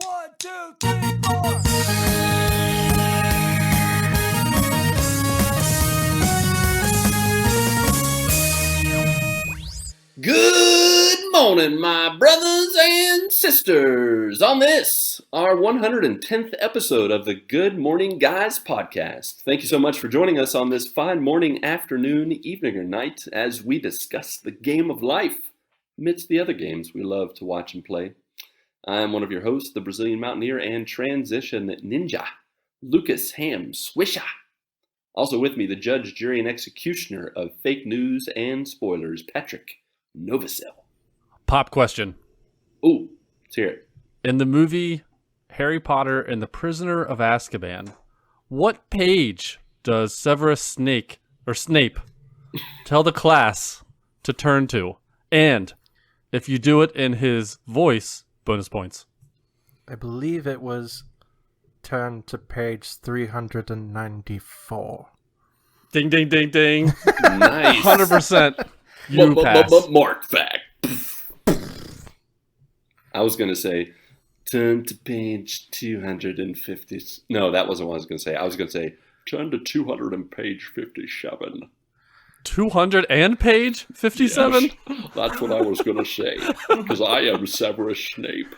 1, 2, 3, 4. Good morning, my brothers and sisters. On this, our 110th episode of the Good Morning Guys podcast. Thank you so much for joining us on this fine morning, afternoon, evening, or night as we discuss the game of life amidst the other games we love to watch and play. I am one of your hosts, the Brazilian Mountaineer and Transition Ninja, Lucas Ham Swisher. Also with me, the judge, jury, and executioner of fake news and spoilers, Patrick Novosel. Pop question. Ooh, let's hear it. In the movie Harry Potter and the Prisoner of Azkaban, what page does Severus Snape tell the class to turn to? And if you do it in his voice, bonus points. I believe it was turn to page 394. Ding, ding, ding, ding. Nice. 100%. You pass. Mark fact. I was going to say, turn to page 250. No, that wasn't what I was going to say. I was going to say, turn to 200 and page 57. 200 and page 57? Yes, that's what I was going to say, because I am Severus Snape.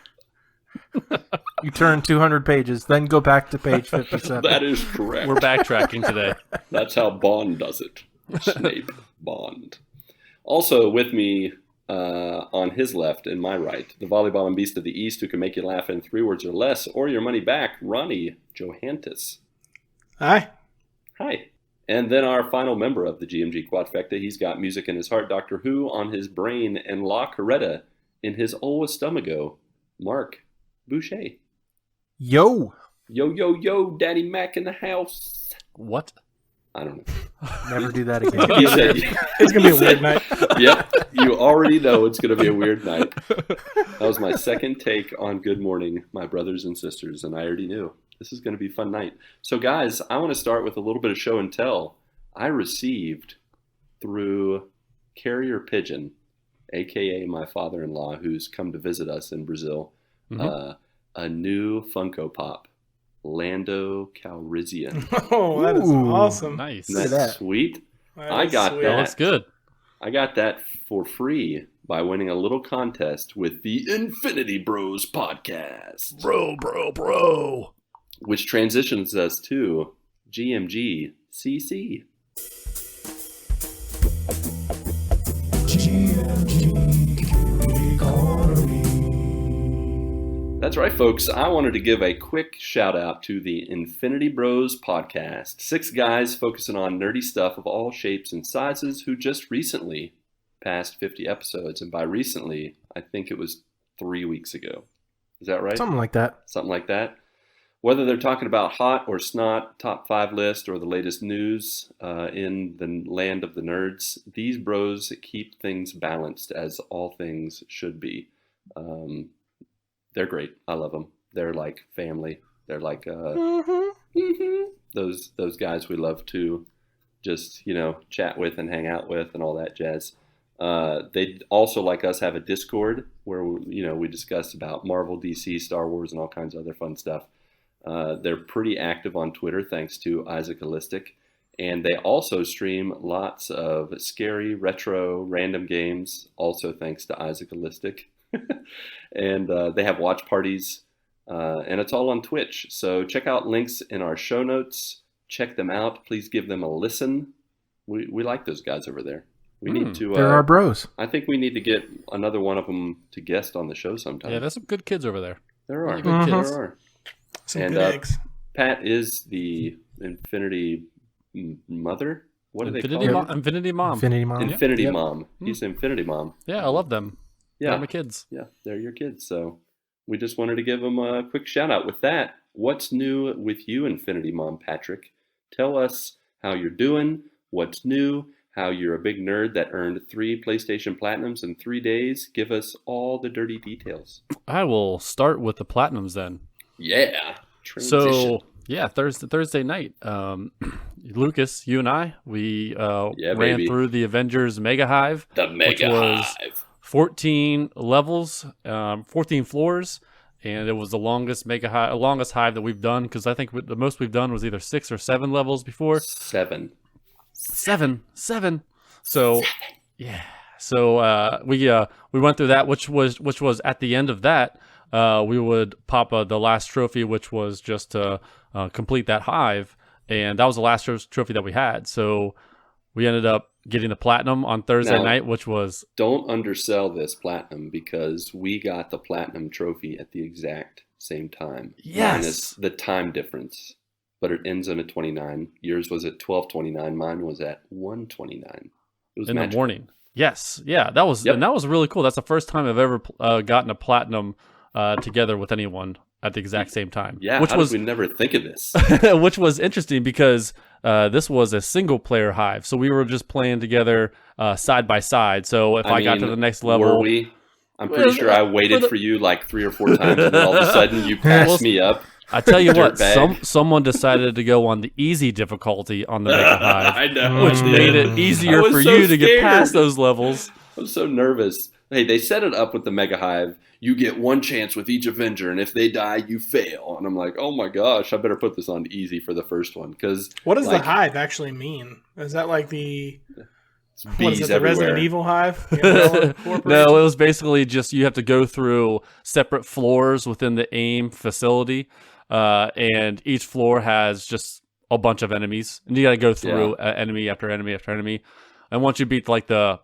You turn 200 pages, then go back to page 57. That is correct. We're backtracking today. That's how Bond does it. Snape Bond. Also with me on his left and my right, the volleyball and beast of the East who can make you laugh in 3 words or less, or your money back, Ronnie Johantges. Hi. Hi. And then our final member of the GMG Quadfecta, he's got music in his heart, Doctor Who on his brain, and La Coretta in his old stomacho, Marc Boucher. Yo. Yo, yo, yo, Daddy Mac in the house. What? I don't know. Never do that again. He said, It's going to be a weird night. Yep, you already know it's going to be a weird night. That was my second take on Good Morning, my brothers and sisters, and I already knew. This is going to be a fun night. So guys, I want to start with a little bit of show and tell. I received through Carrier Pigeon, a.k.a. my father-in-law who's come to visit us in Brazil, a new Funko Pop, Lando Calrissian. Oh, that is awesome. Nice. Isn't that sweet? I That is got sweet. That that. looks good. I got that for free by winning a little contest with the Infinity Bros podcast. Bro. Which transitions us to GMG CC. That's right, folks. I wanted to give a quick shout out to the Infinity Bros podcast. 6 guys focusing on nerdy stuff of all shapes and sizes who just recently passed 50 episodes. And by recently, I think it was 3 weeks ago. Is that right? Something like that. Something like that. Whether they're talking about hot or snot, top 5 list, or the latest news in the land of the nerds, these bros keep things balanced as all things should be. They're great. I love them. They're like family. They're like those guys we love to just, chat with and hang out with and all that jazz. They also, like us, have a Discord where, we discuss about Marvel, DC, Star Wars, and all kinds of other fun stuff. They're pretty active on Twitter, thanks to Isaac Holistic. And they also stream lots of scary, retro, random games, also thanks to Isaac Holistic. And they have watch parties, and it's all on Twitch. So check out links in our show notes. Check them out. Please give them a listen. We like those guys over there. We need to. They're our bros. I think we need to get another one of them to guest on the show sometime. Yeah, there's some good kids over there. There are. Really good kids. There are. Some And good eggs. Pat is the Infinity Mother. What do they call her? Infinity Mom. Infinity Mom. Infinity Yep. Mom. He's Infinity Mom. Yeah, I love them. Yeah. They're my kids. Yeah, they're your kids. So we just wanted to give them a quick shout out. With that, what's new with you, Infinity Mom Patrick? Tell us how you're doing, what's new, how you're a big nerd that earned 3 PlayStation Platinums in 3 days. Give us all the dirty details. I will start with the Platinums then. Yeah. Transition. So, yeah, Thursday night, Lucas, you and I, we ran through the Avengers Mega Hive. The Mega which was Hive. 14 levels, 14 floors, and it was the longest longest hive that we've done, because I think the most we've done was either 6 or 7 levels before. 7. So yeah, so we went through that, which was at the end of that, we would pop the last trophy, which was just to complete that hive, and that was the last trophy that we had. So we ended up getting the platinum on Thursday night, which was... Don't undersell this platinum, because we got the platinum trophy at the exact same time. Yes. Minus the time difference. But it ends in a 29. Yours was at 12:29. Mine was at 1:29. It was in magical. the morning. Yes. Yeah, that was and that was really cool. That's the first time I've ever gotten a platinum together with anyone at the exact same time. Yeah, which how was did we never think of this? which was interesting, because this was a single player hive, so we were just playing together side by side. So if I got to the next level, were we? I'm pretty sure I waited for you like 3 or 4 times, and then all of a sudden you passed me up. I tell you what, Dirtbag. someone decided to go on the easy difficulty on the Mega Hive, I know, which made it easier was for so you to get scared. past those levels. I'm so nervous. Hey, they set it up with the Mega Hive. You get 1 chance with each Avenger, and if they die, you fail. And I'm like, oh my gosh, I better put this on easy for the first one. Because What does the hive actually mean? Is that like the... What is bees it, the everywhere. Resident Evil hive? The Umbrella Corporation? No, it was basically just you have to go through separate floors within the AIM facility, and each floor has just a bunch of enemies, and you got to go through enemy after enemy after enemy. And once you beat like the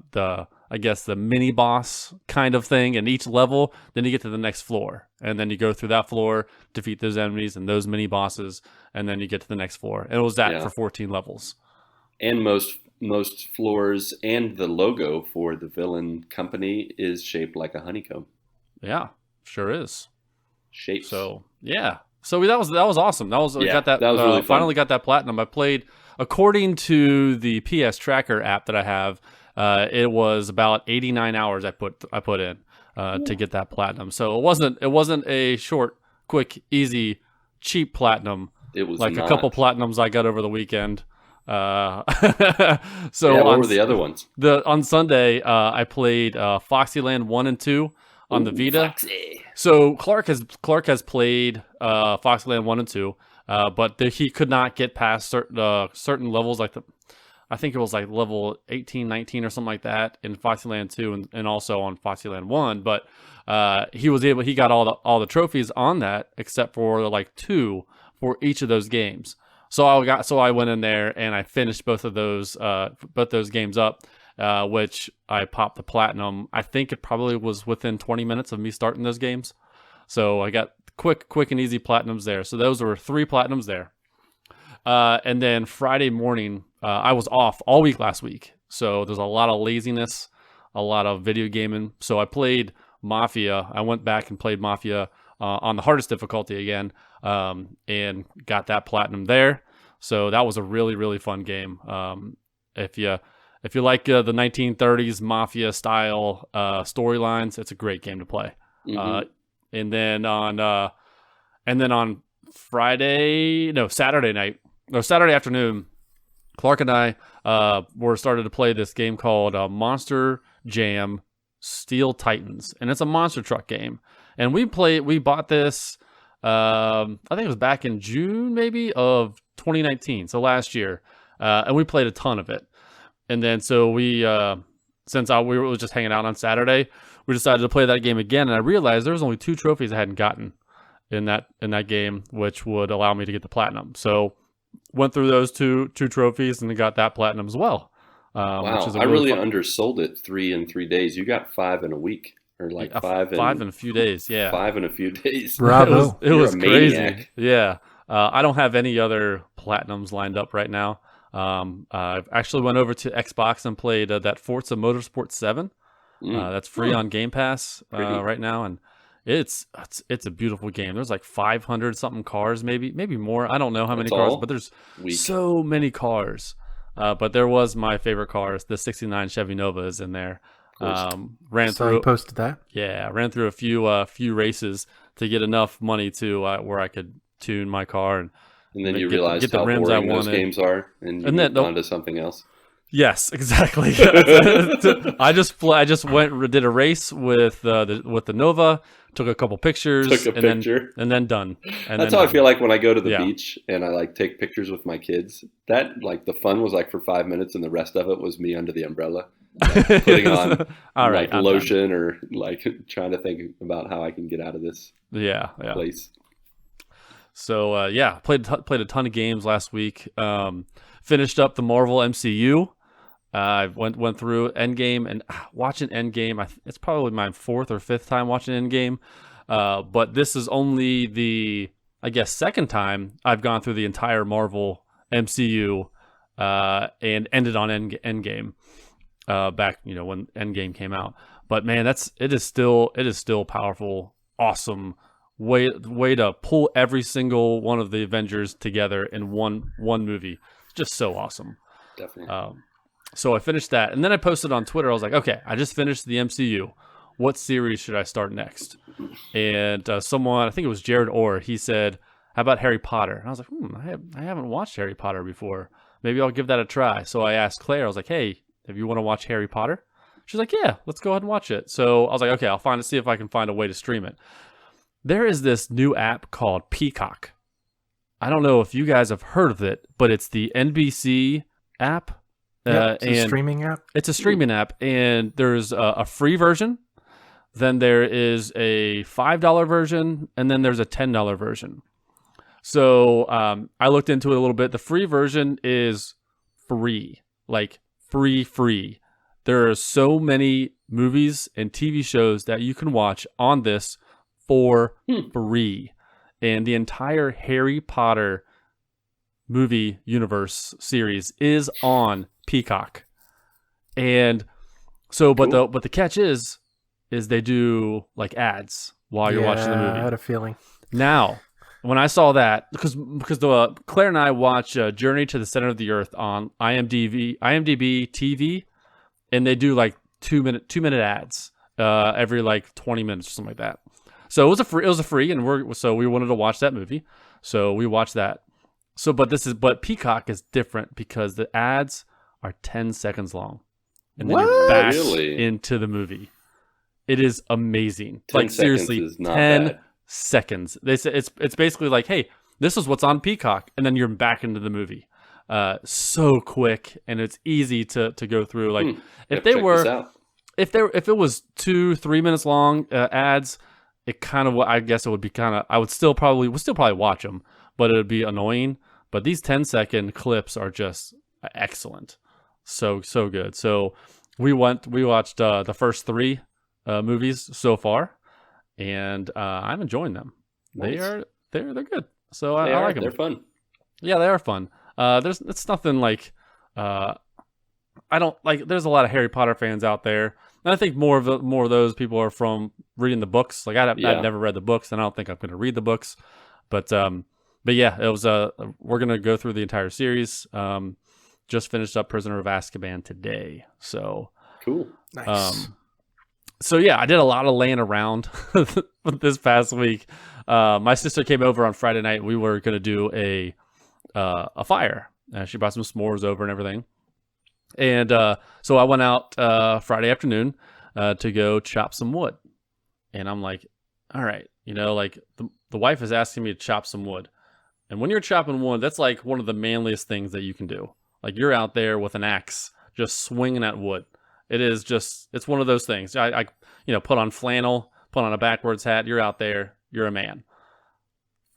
I guess the mini boss kind of thing in each level, then you get to the next floor, and then you go through that floor, defeat those enemies and those mini bosses, and then you get to the next floor. And it was that for 14 levels. And most floors, and the logo for the villain company is shaped like a honeycomb. Yeah, sure is. Shapes. So yeah, so that was awesome. That was got that. That was really fun. Finally got that platinum. I played, according to the PS Tracker app that I have, it was about 89 hours I put in to get that platinum. So it wasn't a short, quick, easy, cheap platinum. It was like not. a couple platinums I got over the weekend. So what were the other ones? On Sunday, I played Foxyland 1 and 2 on the Vita. Foxy. So Clark has played Foxyland 1 and 2, but he could not get past certain levels, like I think it was like level 18, 19 or something like that in Foxyland 2 and also on Foxyland 1, but he got all the trophies on that except for like 2 for each of those games. So I went in there and I finished both those games up, which I popped the platinum. I think it probably was within 20 minutes of me starting those games. So I got quick and easy platinums there. So those were 3 platinums there. And then Friday morning, I was off all week last week. So there's a lot of laziness, a lot of video gaming. So I played Mafia. I went back and played Mafia on the hardest difficulty again, and got that platinum there. So that was a really, really fun game. If you like the 1930s Mafia style storylines, it's a great game to play. Mm-hmm. And then on Saturday afternoon, Clark and I were started to play this game called Monster Jam Steel Titans, and it's a monster truck game. And we bought this, I think it was back in June maybe of 2019, so last year, and we played a ton of it. And then so we were just hanging out on Saturday, we decided to play that game again, and I realized there was only 2 trophies I hadn't gotten in that game, which would allow me to get the platinum. So went through those two trophies and got that platinum as well. Wow, which is I really fun. undersold it 3 in 3 days. You got 5 in a week, or like 5 in a few days. Yeah, 5 in a few days. Bravo. It was a crazy. maniac. Yeah. I don't have any other platinums lined up right now. I've actually went over to Xbox and played that Forza Motorsport 7. That's free on Game Pass right now, and it's a beautiful game. There's like 500 something cars, maybe more. I don't know how many cars, but there's so many cars. But there was my favorite car, the '69 Chevy Nova is in there. You posted that? Yeah, ran through a few races to get enough money to where I could tune my car, and then you realized get the how rims boring I those wanted. games are, and you And then moved on to something else. Yes, exactly. I just did a race with the Nova, took a couple pictures, Took a picture. and then done. And That's then how I done. feel like when I go to the Yeah. beach and I like take pictures with my kids. That like the fun was like for 5 minutes, and the rest of it was me under the umbrella, putting on All right, like I'm lotion or like trying to think about how I can get out of this done. Yeah. place. So played a ton of games last week. Finished up the Marvel MCU. I went through Endgame and watching Endgame. It's probably my 4th or 5th time watching Endgame, but this is only the second time I've gone through the entire Marvel MCU and ended on Endgame back when Endgame came out. But man, it is still powerful, awesome way to pull every single one of the Avengers together in one movie. It's just so awesome. Definitely. So I finished that, and then I posted on Twitter. I was like, okay, I just finished the MCU. What series should I start next? And someone, I think it was Jared Orr, he said, how about Harry Potter? And I was like, I haven't watched Harry Potter before. Maybe I'll give that a try. So I asked Claire, I was like, hey, if you want to watch Harry Potter? She's like, yeah, let's go ahead and watch it. So I was like, okay, I'll see if I can find a way to stream it. There is this new app called Peacock. I don't know if you guys have heard of it, but it's the NBC app. It's a streaming app. It's a streaming app, and there's a free version. Then there is a $5 version, and then there's a $10 version. So I looked into it a little bit. The free version is free, like free. There are so many movies and TV shows that you can watch on this for free. And the entire Harry Potter movie universe series is on Peacock. And so, but the catch is they do like ads while you're watching the movie. I had a feeling. Now, when I saw that, because Claire and I watch Journey to the Center of the Earth on IMDb TV, and they do like 2 minute ads every like 20 minutes or something like that. So it was a free, and we wanted to watch that movie, so we watched that. So, but Peacock is different because the ads are 10 seconds long, and then you're back into the movie. It is amazing. 10 like seriously, is not 10 bad. seconds. They say it's basically like, hey, this is what's on Peacock, and then you're back into the movie. So quick, and it's easy to go through. Like if it was 2-3 minutes long ads, it kind of, I guess it would be kind of, we'll still probably watch them, but it would be annoying. But these 10-second clips are just excellent. So good. So we watched the first 3 movies so far, and I'm enjoying them. Nice. They're good. So I like them. They're fun. Yeah, they are fun. It's nothing like, I don't like. There's a lot of Harry Potter fans out there, and I think more of those people are from reading the books. Like I've never read the books, and I don't think I'm going to read the books. But yeah, it was we're gonna go through the entire series. Just finished up Prisoner of Azkaban today, so Cool. Nice. So yeah, I did a lot of laying around this past week. My sister came over on Friday night. We were gonna do a fire. She brought some s'mores over and everything. And so I went out Friday afternoon to go chop some wood. And I'm like, all right, like the wife is asking me to chop some wood. And when you're chopping wood, that's like one of the manliest things that you can do. Like you're out there with an axe, just swinging at wood. It's one of those things. I put on flannel, put on a backwards hat. You're out there. You're a man.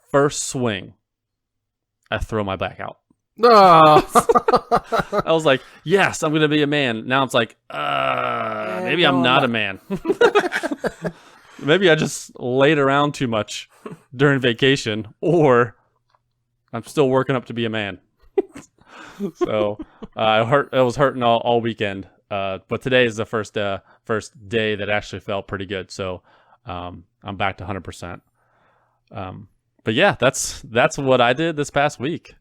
First swing, I throw my back out. No. I was like, yes, I'm going to be a man. Now it's like, maybe I'm not a man. Maybe I just laid around too much during vacation, or I'm still working up to be a man. So I was hurting all weekend. But today is the first day that actually felt pretty good. So I'm back to 100%. But yeah, that's what I did this past week.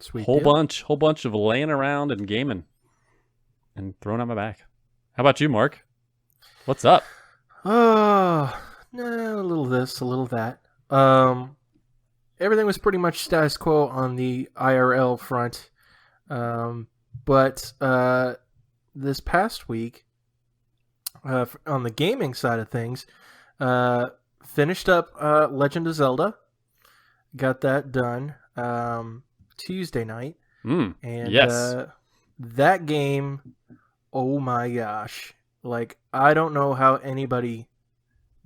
Sweet whole deal. bunch of laying around and gaming and throwing out my back. How about you, Mark? What's up? A little this, a little that. Everything was pretty much status quo on the IRL front. But this past week, on the gaming side of things, finished up Legend of Zelda. Got that done Tuesday night. And yes. That game, oh my gosh. Like, I don't know how anybody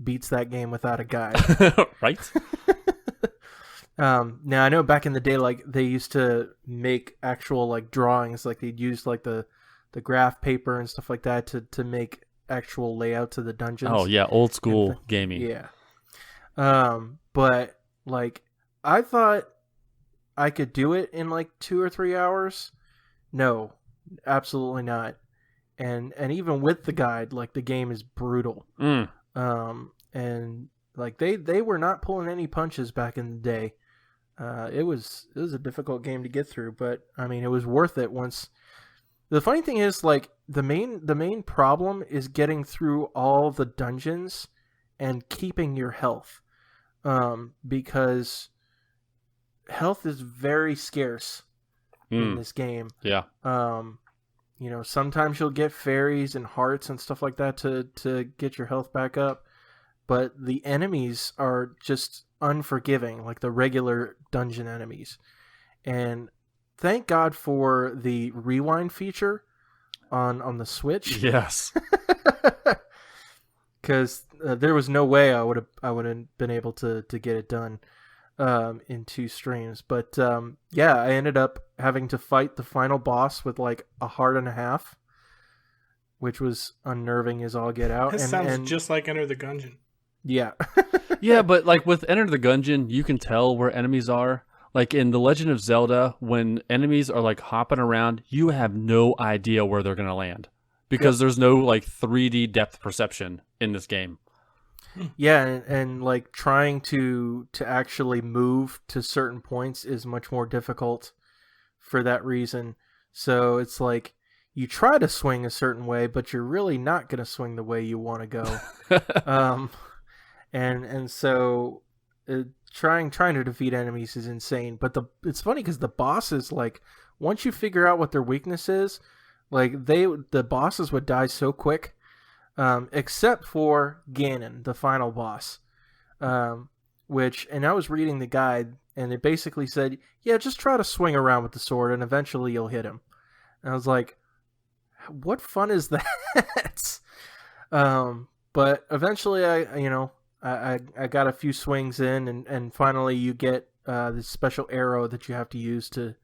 beats that game without a guide. Right? Now I know back in the day, like they used to make actual like drawings, like they'd use like the graph paper and stuff like that to make actual layouts of the dungeons. Oh yeah, old school gaming. Yeah. But like I thought I could do it in like 2 or 3 hours. No, absolutely not. And even with the guide, like the game is brutal. And like they were not pulling any punches back in the day. It was a difficult game to get through, but I mean it was worth it once. The funny thing is, like the main problem is getting through all the dungeons and keeping your health, because health is very scarce in this game. Yeah. Sometimes you'll get fairies and hearts and stuff like that to get your health back up, but the enemies are just unforgiving, like the regular dungeon enemies. And thank God for the rewind feature on the Switch. Yes. Because there was no way I would have been able to get it done in 2 streams. But yeah, I ended up having to fight the final boss with like a heart and a half, which was unnerving as all get out. That sounds just like Enter the Gungeon. Yeah. Yeah, but like with Enter the Gungeon, you can tell where enemies are. Like in The Legend of Zelda, when enemies are like hopping around, you have no idea where they're going to land because there's no like 3D depth perception in this game. Yeah, and like trying to actually move to certain points is much more difficult for that reason. So it's like you try to swing a certain way, but you're really not going to swing the way you want to go. And so trying to defeat enemies is insane. But it's funny because the bosses, like once you figure out what their weakness is, like the bosses would die so quick. Except for Ganon, the final boss, and I was reading the guide, and it basically said, yeah, just try to swing around with the sword, and eventually you'll hit him. And I was like, what fun is that? But eventually I got a few swings in, and finally you get this special arrow that you have to use to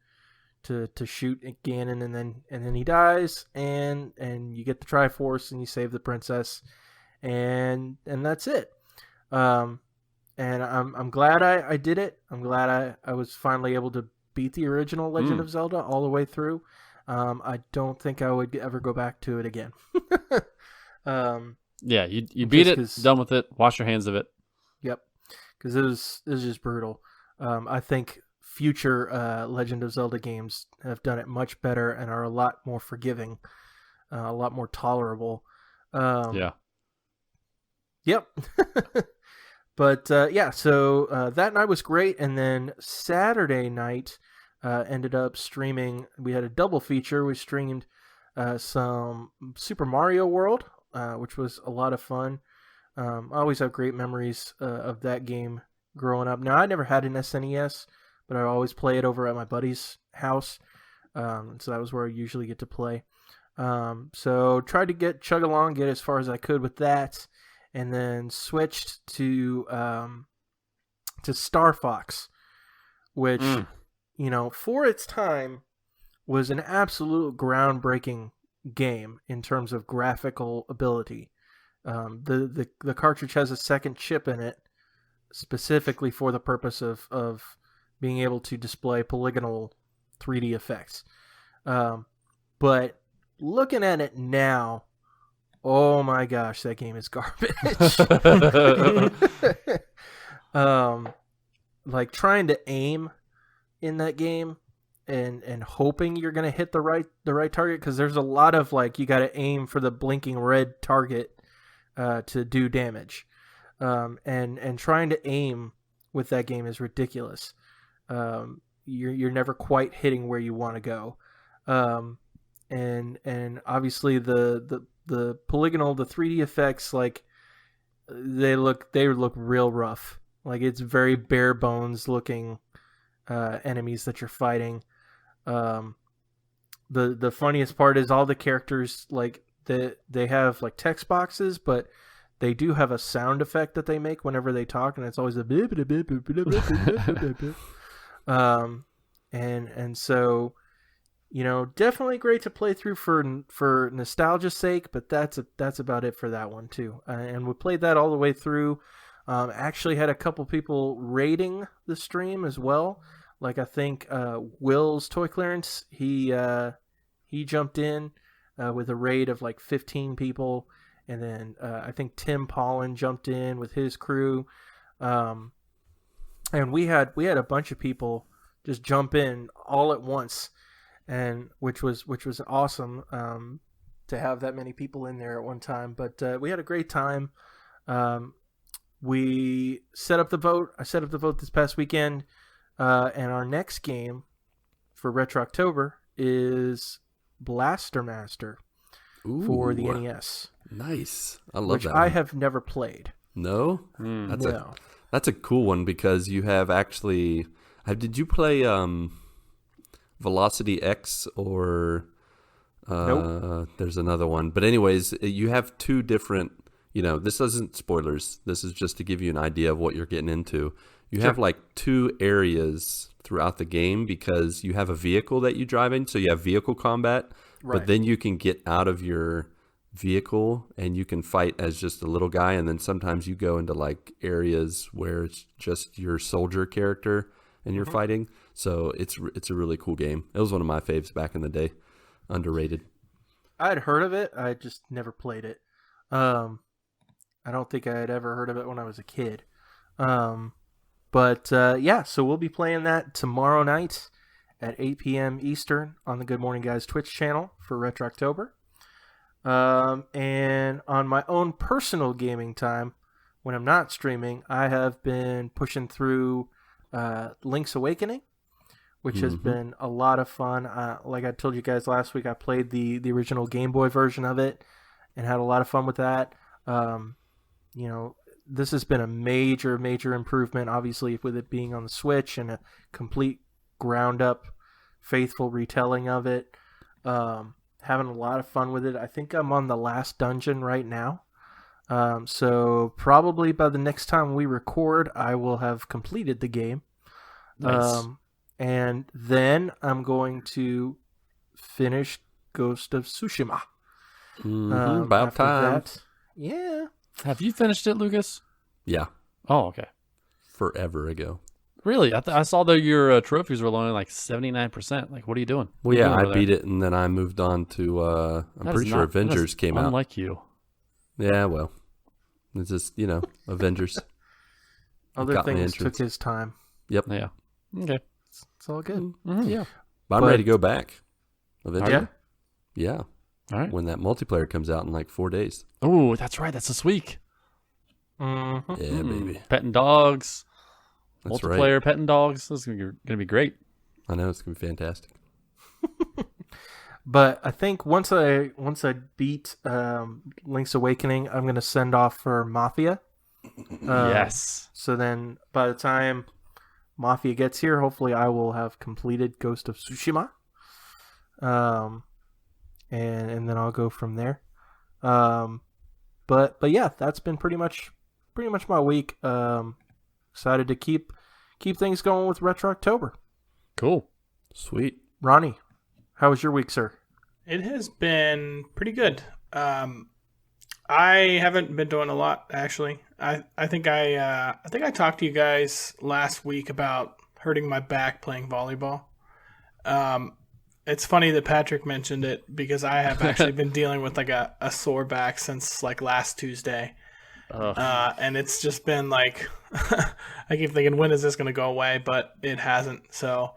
shoot at Ganon, and then he dies, and you get the Triforce, and you save the princess, and that's it. And I'm glad I did it. I'm glad I was finally able to beat the original Legend of Zelda all the way through. I don't think I would ever go back to it again. Yeah, you beat it, done with it, wash your hands of it. Yep, because it was just brutal. I think future Legend of Zelda games have done it much better and are a lot more forgiving, a lot more tolerable. Yeah. Yep. But yeah, so that night was great, and then Saturday night ended up streaming. We had a double feature. We streamed some Super Mario World, which was a lot of fun. I always have great memories of that game growing up. Now, I never had an SNES, but I always play it over at my buddy's house. So that was where I usually get to play. So tried to chug along, get as far as I could with that, and then switched to Star Fox, which for its time was an absolute groundbreaking game in terms of graphical ability. The cartridge has a second chip in it specifically for the purpose of being able to display polygonal 3D effects. But looking at it now, oh my gosh, that game is garbage. Like trying to aim in that game and hoping you're gonna hit the right target, because there's a lot of like you got to aim for the blinking red target to do damage, and trying to aim with that game is ridiculous. You're never quite hitting where you want to go. and obviously the polygonal, the 3D effects, like they look real rough. Like it's very bare bones looking enemies that you're fighting. The funniest part is all the characters, like they have like text boxes, but they do have a sound effect that they make whenever they talk, and it's always a and so, definitely great to play through for nostalgia's sake, but that's about it for that one too. And we played that all the way through. Actually had a couple people rating the stream as well. Like I think Will's Toy Clearance, he jumped in with a raid of like 15 people, and then I think Tim Pollen jumped in with his crew, and we had a bunch of people just jump in all at once, and which was awesome to have that many people in there at one time. But we had a great time. We set up the vote. I set up the vote this past weekend, and our next game for Retro October is Blaster Master for the NES. Nice. I love which that. I have never played. No? No. That's a cool one because you have actually... Did you play Velocity X or... Nope. There's another one. But anyways, you have two different... this isn't spoilers. This is just to give you an idea of what you're getting into. You have like two areas throughout the game because you have a vehicle that you drive in. So you have vehicle combat, but then you can get out of your vehicle and you can fight as just a little guy. And then sometimes you go into like areas where it's just your soldier character and you're fighting. So it's a really cool game. It was one of my faves back in the day. Underrated. I had heard of it. I just never played it. I don't think I had ever heard of it when I was a kid. But so we'll be playing that tomorrow night at 8 p.m. Eastern on the Good Morning Guys Twitch channel for Retro October. And on my own personal gaming time, when I'm not streaming, I have been pushing through Link's Awakening, which has been a lot of fun. Like I told you guys last week, I played the original Game Boy version of it and had a lot of fun with that. This has been a major improvement, obviously, with it being on the Switch and a complete ground-up, faithful retelling of it. Having a lot of fun with it. I think I'm on the last dungeon right now. So probably by the next time we record, I will have completed the game. Nice. And then I'm going to finish Ghost of Tsushima. About After time. that, yeah. Have you finished it, Lucas? Yeah. Oh, okay. Forever ago. Really? I saw that your trophies were only like 79%. Like, what are you doing? Well, yeah, I beat it and then I moved on to, I'm pretty sure Avengers came out. Unlike you. Yeah, well, it's just, Avengers. Other Got my things entrance. took his time. Yep. Yeah. Okay. It's all good. Yeah. But I'm ready to go back. Eventually. Yeah. All right. When that multiplayer comes out in like 4 days. Oh, that's right. That's this week. Mm-hmm. Yeah, baby. Petting dogs. That's Multiplayer right. petting dogs. This is gonna be great. I know, it's going to be fantastic. But I think once I beat Link's Awakening, I'm gonna send off for Mafia. Yes. So then, by the time Mafia gets here, hopefully I will have completed Ghost of Tsushima. And then I'll go from there. But yeah, that's been pretty much my week. Excited to keep things going with Retro October. Cool. Sweet. Ronnie, how was your week, sir? It has been pretty good. I haven't been doing a lot, actually. I think I talked to you guys last week about hurting my back playing volleyball. It's funny that Patrick mentioned it because I have actually been dealing with like a sore back since like last Tuesday. And it's just been like, I keep thinking, when is this going to go away? But it hasn't. So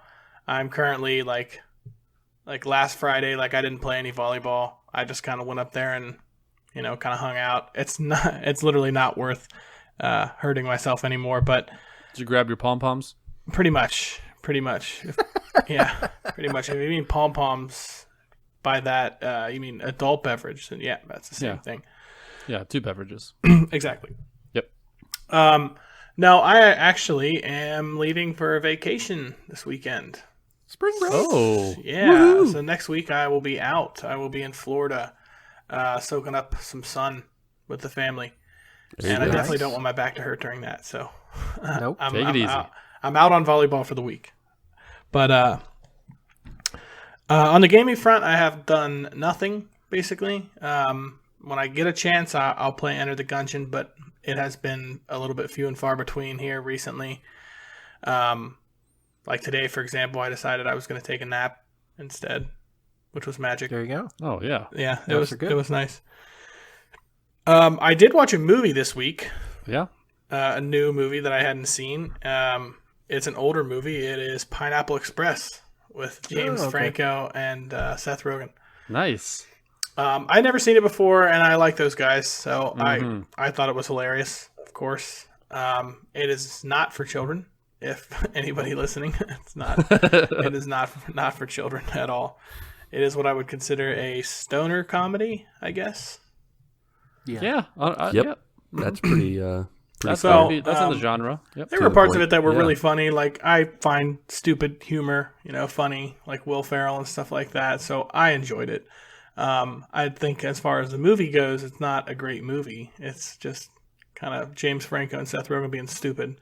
I'm currently like last Friday, like I didn't play any volleyball. I just kind of went up there and, kind of hung out. It's literally not worth hurting myself anymore. But Did you grab your pom-poms? pretty much. Yeah, pretty much. If you mean pom-poms, by that you mean adult beverage, then yeah, that's the same thing. Yeah, 2 beverages. Exactly. Yep. No, I actually am leaving for a vacation this weekend. Spring break. Oh. Yeah, Woohoo. so next week I will be out. I will be in Florida, soaking up some sun with the family. There you And I go. definitely Nice. don't want my back to hurt during that. So Nope. Take it easy. I'm out on volleyball for the week. But on the gaming front, I have done nothing, basically. When I get a chance, I'll play Enter the Gungeon, but it has been a little bit few and far between here recently. Like today, for example, I decided I was going to take a nap instead, which was magic. There you go. Oh, yeah. Yeah, Naps are good. it was nice. I did watch a movie this week, Yeah. a new movie that I hadn't seen. It's an older movie. It is Pineapple Express with James okay. Franco and Seth Rogen. Nice. I'd never seen it before, and I like those guys, so Mhm. I thought it was hilarious. Of course, it is not for children. If anybody listening, it's not. It is not for children at all. It is what I would consider a stoner comedy, I guess. Yeah. Yep. Yeah. That's pretty. That's, So, that's in the um, genre. Yep. There To were the parts of point. it that were Yeah. really funny. Like I find stupid humor, funny, like Will Ferrell and stuff like that. So I enjoyed it. I think as far as the movie goes, it's not a great movie. It's just kind of James Franco and Seth Rogen being stupid,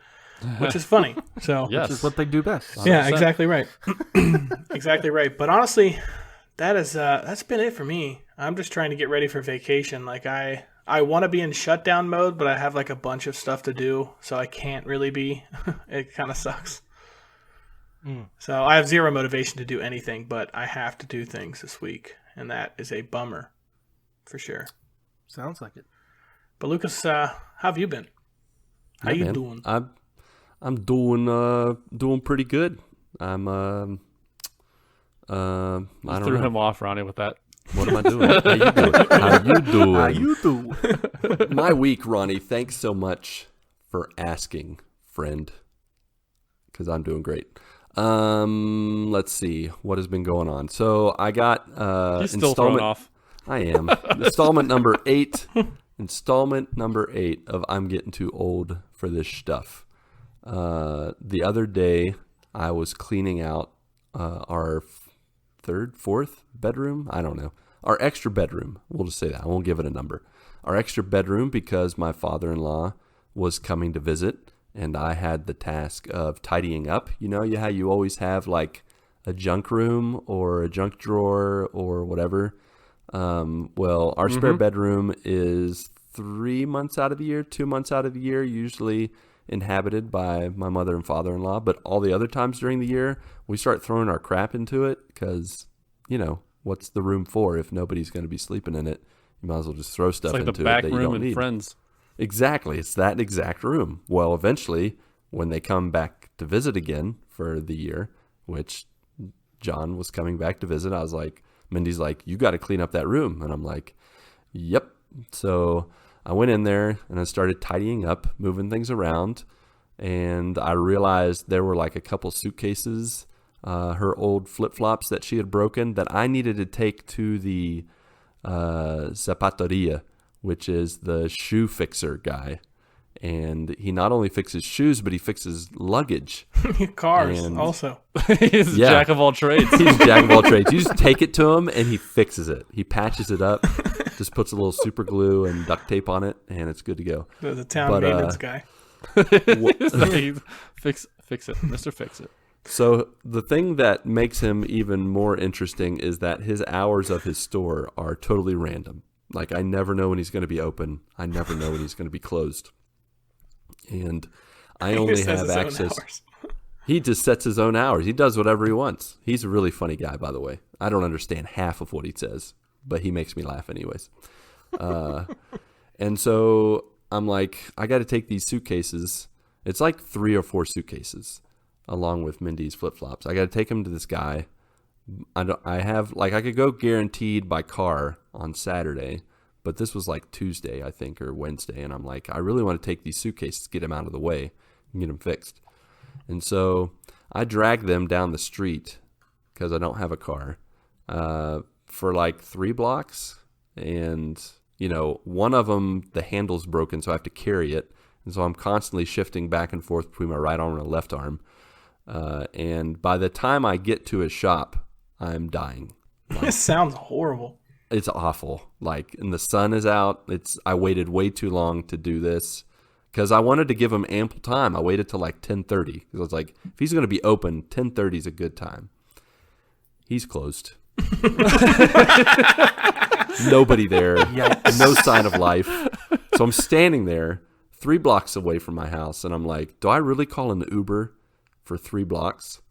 which is funny. So Yes. Which is what they do best. yeah, 100%. exactly right. Exactly right. But honestly, that's been it for me. I'm just trying to get ready for vacation. Like I want to be in shutdown mode, but I have like a bunch of stuff to do, so I can't really be. It kind of sucks. So I have zero motivation to do anything, but I have to do things this week, and that is a bummer for sure. Sounds like it. But Lucas, how have you been? How Yeah, you man. doing? I'm doing pretty good. I'm I You don't threw know. him off, Ronnie, with that. What am I doing? How you doing? How you doing? How you do? My week, Ronnie. Thanks so much for asking, friend. Because I'm doing great. Let's see what has been going on. So I got He's still thrown off. I am installment number 8. Installment number 8 of I'm getting too old for this stuff. The other day I was cleaning out our fourth bedroom. I don't know. Our extra bedroom. We'll just say that. I won't give it a number. Our extra bedroom, because my father-in-law was coming to visit, and I had the task of tidying up. You know how you always have like a junk room or a junk drawer or whatever. Well, our spare bedroom is 3 months out of the year, 2 months out of the year, usually inhabited by my mother and father-in-law. But all the other times during the year, we start throwing our crap into it because, what's the room for if nobody's going to be sleeping in it? You might as well just throw stuff It's like into the back it that you room don't in need. Friends. Exactly. It's that exact room. Well, eventually, when they come back to visit again for the year, which John was coming back to visit, I was like, Mindy's like, you got to clean up that room. And I'm like, yep. So I went in there and I started tidying up, moving things around. And I realized there were like a couple suitcases, her old flip-flops that she had broken, that I needed to take to the zapateria, which is the shoe fixer guy. And he not only fixes shoes, but he fixes luggage. Cars And- also. He's Yeah. jack of all trades. He's jack of all trades. You just take it to him and he fixes it. He patches it up, just puts a little super glue and duct tape on it, and it's good to go. The town But, maintenance guy. Fix it, Mr. Fix It. So the thing that makes him even more interesting is that his hours of his store are totally random. Like, I never know when he's going to be open. I never know when he's going to be closed. And I only He says have his own access. hours. He just sets his own hours. He does whatever he wants. He's a really funny guy, by the way. I don't understand half of what he says, but he makes me laugh anyways. And so I'm like, I got to take these suitcases. It's like 3 or 4 suitcases along with Mindy's flip-flops. I got to take them to this guy. I could go guaranteed by car on Saturday, but this was like Tuesday, I think, or Wednesday. And I'm like, I really want to take these suitcases, get them out of the way and get them fixed. And so I drag them down the street because I don't have a car, for like 3 blocks, and one of them, the handle's broken, so I have to carry it, and so I'm constantly shifting back and forth between my right arm and my left arm, and by the time I get to his shop, I'm dying. This sounds horrible. It's awful. Like, and the sun is out. I waited way too long to do this because I wanted to give him ample time. I waited till like 10:30 because I was like, if he's going to be open, 10:30 is a good time. He's closed. Nobody there. Yikes. No sign of life. So I'm standing there 3 blocks away from my house, and I'm like, do I really call an Uber for 3 blocks?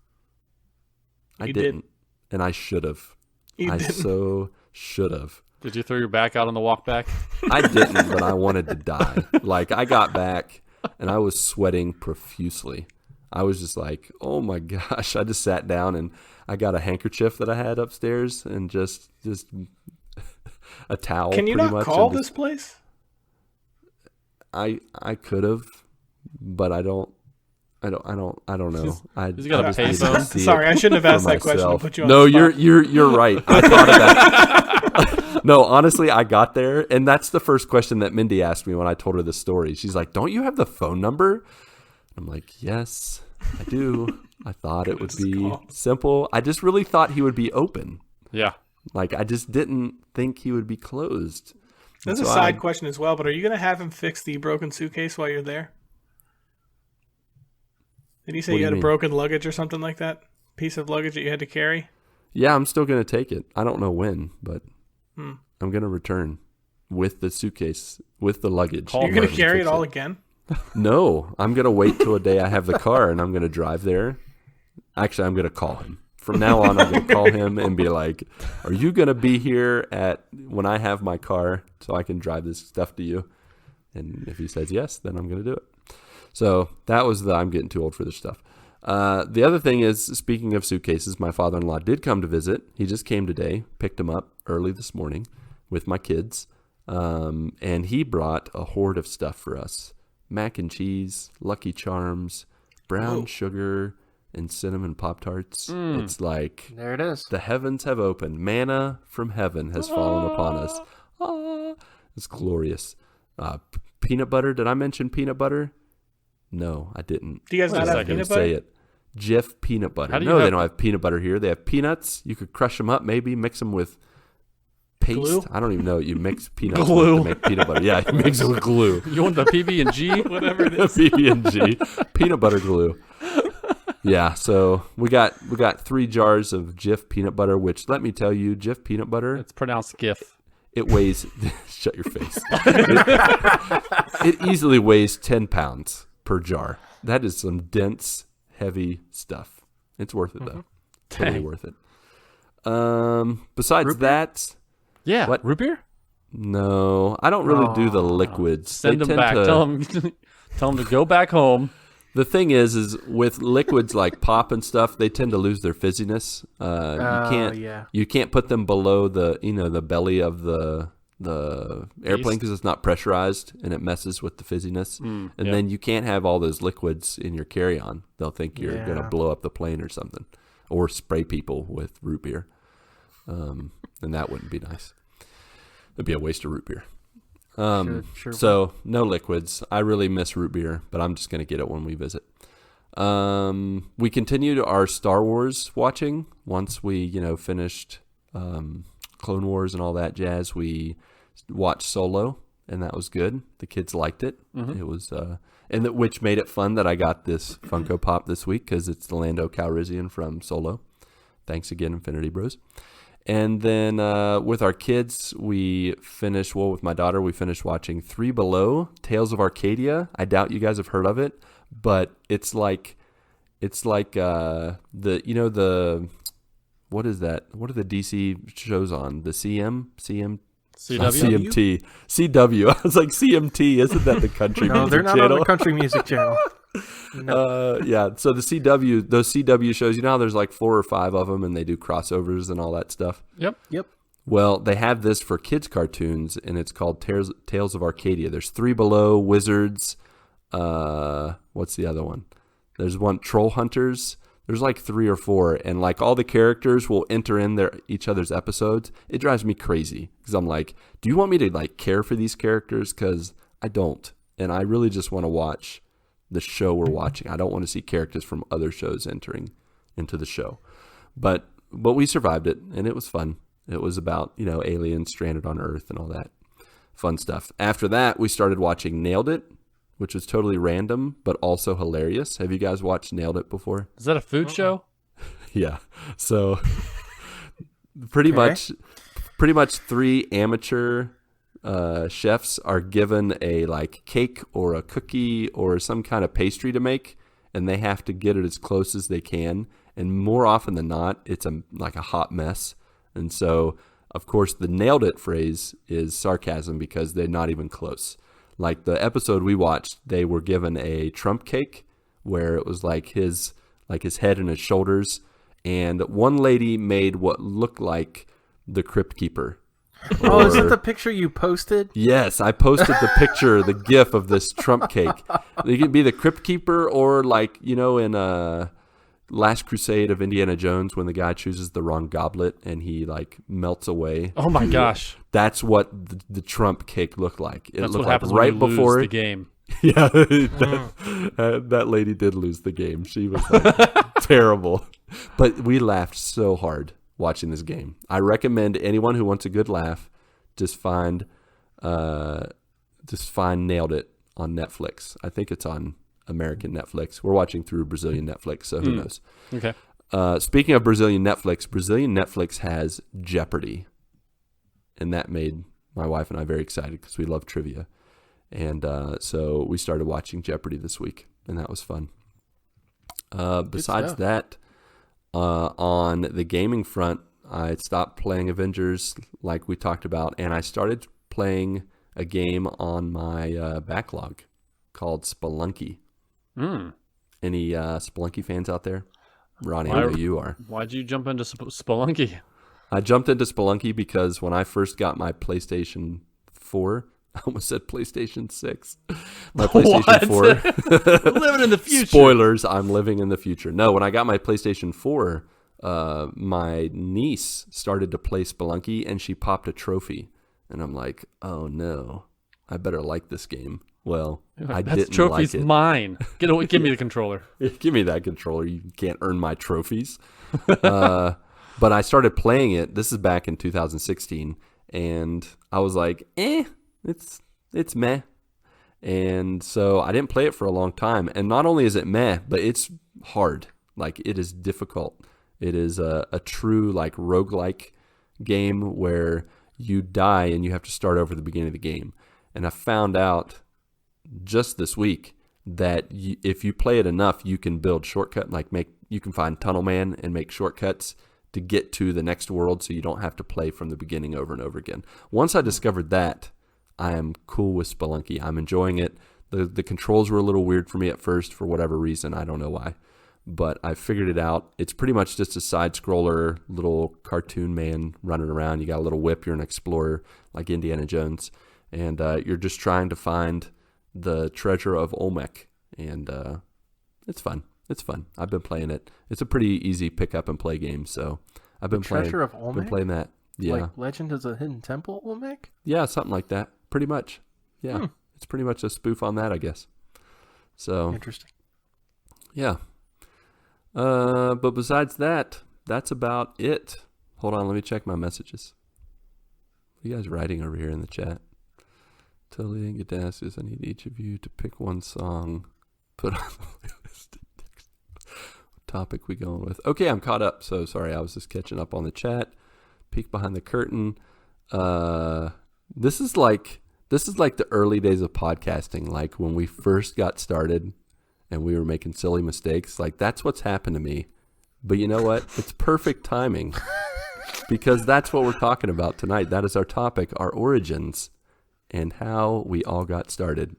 I didn't. And I should have. I so should have. Did you throw your back out on the walk back? I didn't, but I wanted to die. Like, I got back, and I was sweating profusely. I was just like, oh my gosh. I just sat down, and I got a handkerchief that I had upstairs, and just a towel. Can you pretty not much, call and this place? I could have, but I don't know. He's got a just needed to payphone. see it Sorry, I shouldn't have for asked that question to myself. put you on No, the spot. you're right. I thought of that. No, honestly, I got there, and that's the first question that Mindy asked me when I told her the story. She's like, "Don't you have the phone number?" I'm like, "Yes, I do." I thought it would be simple. I just really thought he would be open. Yeah. Like, I just didn't think he would be closed. There's And a so side question as well, but are you going to have him fix the broken suitcase while you're there? Did he say What do you you had a mean? broken luggage or something like that? Piece of luggage that you had to carry? Yeah, I'm still going to take it. I don't know when, but I'm going to return with the suitcase, with the luggage. Call You're going to and carry it fix all again? No, I'm going to wait till a day I have the car, and I'm going to drive there. Actually, I'm going to call him. From now on, I'm going to call him and be like, are you going to be here when I have my car so I can drive this stuff to you? And if he says yes, then I'm going to do it. So that was I'm getting too old for this stuff. The other thing is, speaking of suitcases, my father-in-law did come to visit. He just came today, picked him up early this morning with my kids, and he brought a hoard of stuff for us. Mac and cheese, Lucky Charms, brown sugar, and cinnamon Pop-Tarts. It's like There it is. the heavens have opened. Manna from heaven has fallen upon us. It's glorious. Peanut butter. Did I mention peanut butter? No, I didn't. Do you guys Wait a not have second. peanut Say butter? it. Jif peanut butter. How do you No, they have- don't have peanut butter here. They have peanuts. You could crush them up, maybe mix them with paste. Glue? I don't even know. You mix peanuts Glue. to make peanut butter. Yeah, you mix it with glue. You want the PB&G? Whatever it is. PB&G peanut butter glue. Yeah, so we got 3 jars of Jif peanut butter, which, let me tell you, Jif peanut butter, It's pronounced GIF. it weighs shut your face. It easily weighs 10 pounds per jar. That is some dense, heavy stuff. It's worth it though. Totally Dang. worth it. Besides that, Yeah. What? Root beer? no, I don't really do the liquids. Send They them tend back. to- Tell them to go back home. The thing is with liquids like pop and stuff, they tend to lose their fizziness. You can't put them below the belly of the airplane because it's not pressurized and it messes with the fizziness. And then you can't have all those liquids in your carry-on. They'll think you're going to Yeah. blow up the plane or something, or spray people with root beer. And that wouldn't be nice. It'd be a waste of root beer. Sure. So no liquids. I really miss root beer, but I'm just going to get it when we visit. We continued our Star Wars watching. Once we, finished Clone Wars and all that jazz, we watched Solo, and that was good. The kids liked it. It was, which made it fun that I got this Funko Pop this week because it's the Lando Calrissian from Solo. Thanks again, Infinity Bros. And then with our kids, with my daughter, we finished watching 3 Below, Tales of Arcadia. I doubt you guys have heard of it, but it's like what is that? What are the DC shows on? The CM? CW? CMT. CW. I was like, CMT, isn't that the country No, music they're not channel? on the country music channel. No. Yeah, so those CW shows, how there's like 4 or 5 of them and they do crossovers and all that stuff. Yep. Well, they have this for kids cartoons and it's called Tales of Arcadia. There's 3 Below, Wizards, what's the other one? There's one, Troll Hunters. There's like 3 or 4, and like all the characters will enter in each other's episodes. It drives me crazy because I'm like, do you want me to like care for these characters? Because I don't, and I really just want to watch the show we're watching. I don't want to see characters from other shows entering into the show. But we survived it, and it was fun. It was about, aliens stranded on Earth and all that fun stuff. After that, we started watching Nailed It, which was totally random, but also hilarious. Have you guys watched Nailed It before? Is that a food show? Yeah. So pretty much 3 amateur chefs are given a like cake or a cookie or some kind of pastry to make, and they have to get it as close as they can. And more often than not, it's like a hot mess. And so, of course, the nailed it phrase is sarcasm because they're not even close. Like the episode we watched, they were given a Trump cake where it was like his head and his shoulders. And one lady made what looked like the Crypt Keeper. Oh, is it the picture you posted? Yes, I posted the picture, the GIF of this Trump cake. It could be the Crypt Keeper or like, in Last Crusade of Indiana Jones when the guy chooses the wrong goblet and he like melts away. Oh my gosh. That's what the Trump cake looked like. It That's looked what like happens right when you before lose the game. Yeah, that lady did lose the game. She was like, terrible. But we laughed so hard watching this game. I recommend anyone who wants a good laugh, just find Nailed It on Netflix. I think it's on American Netflix. We're watching through Brazilian Netflix, so who knows? Okay. Speaking of Brazilian Netflix has Jeopardy, and that made my wife and I very excited because we love trivia. And so we started watching Jeopardy this week, and that was fun. Besides that, on the gaming front, I stopped playing Avengers like we talked about, and I started playing a game on my backlog called Spelunky. Any Spelunky fans out there? Ronnie, I know you are. Why'd you jump into Spelunky? I jumped into Spelunky because when I first got my PlayStation 4, I almost said PlayStation 6. My PlayStation 4. Living in the future. Spoilers, I'm living in the future. No, when I got my PlayStation 4, my niece started to play Spelunky and she popped a trophy. And I'm like, oh no, I better like this game. Well, I didn't trophy's like it. Mine. Give me the controller. Give me that controller. You can't earn my trophies. But I started playing it. This is back in 2016. And I was like, it's meh. And so I didn't play it for a long time. And not only is it meh, but it's hard. Like, it is difficult. It is a true, like, roguelike game where you die and you have to start over at the beginning of the game. And I found out just this week that if you play it enough, you can build shortcut, you can find Tunnel Man and make shortcuts to get to the next world so you don't have to play from the beginning over and over again. Once I discovered that, I am cool with Spelunky. I'm enjoying it. The controls were a little weird for me at first for whatever reason. I don't know why. But I figured it out. It's pretty much just a side-scroller, little cartoon man running around. You got a little whip. You're an explorer like Indiana Jones. And you're just trying to find the treasure of Olmec. And it's fun. It's fun. I've been playing it. It's a pretty easy pick-up-and-play game. So I've been playing. Treasure of Olmec? Been playing that. Yeah. Like Legend of the Hidden Temple Olmec? Yeah, something like that. Pretty much. Yeah. It's pretty much a spoof on that, I guess. So Interesting. yeah. But besides that, that's about it. Hold on, let me check my messages. What are you guys writing over here in the chat? Totally didn't get to ask this. I need each of you to pick one song, put on the list. What topic we going with? Okay, I'm caught up. So sorry, I was just catching up on the chat. Peek behind the curtain. This is like the early days of podcasting, like when we first got started and we were making silly mistakes. Like, that's what's happened to me. But you know what? It's perfect timing because that's what we're talking about tonight. That is our topic, our origins and how we all got started.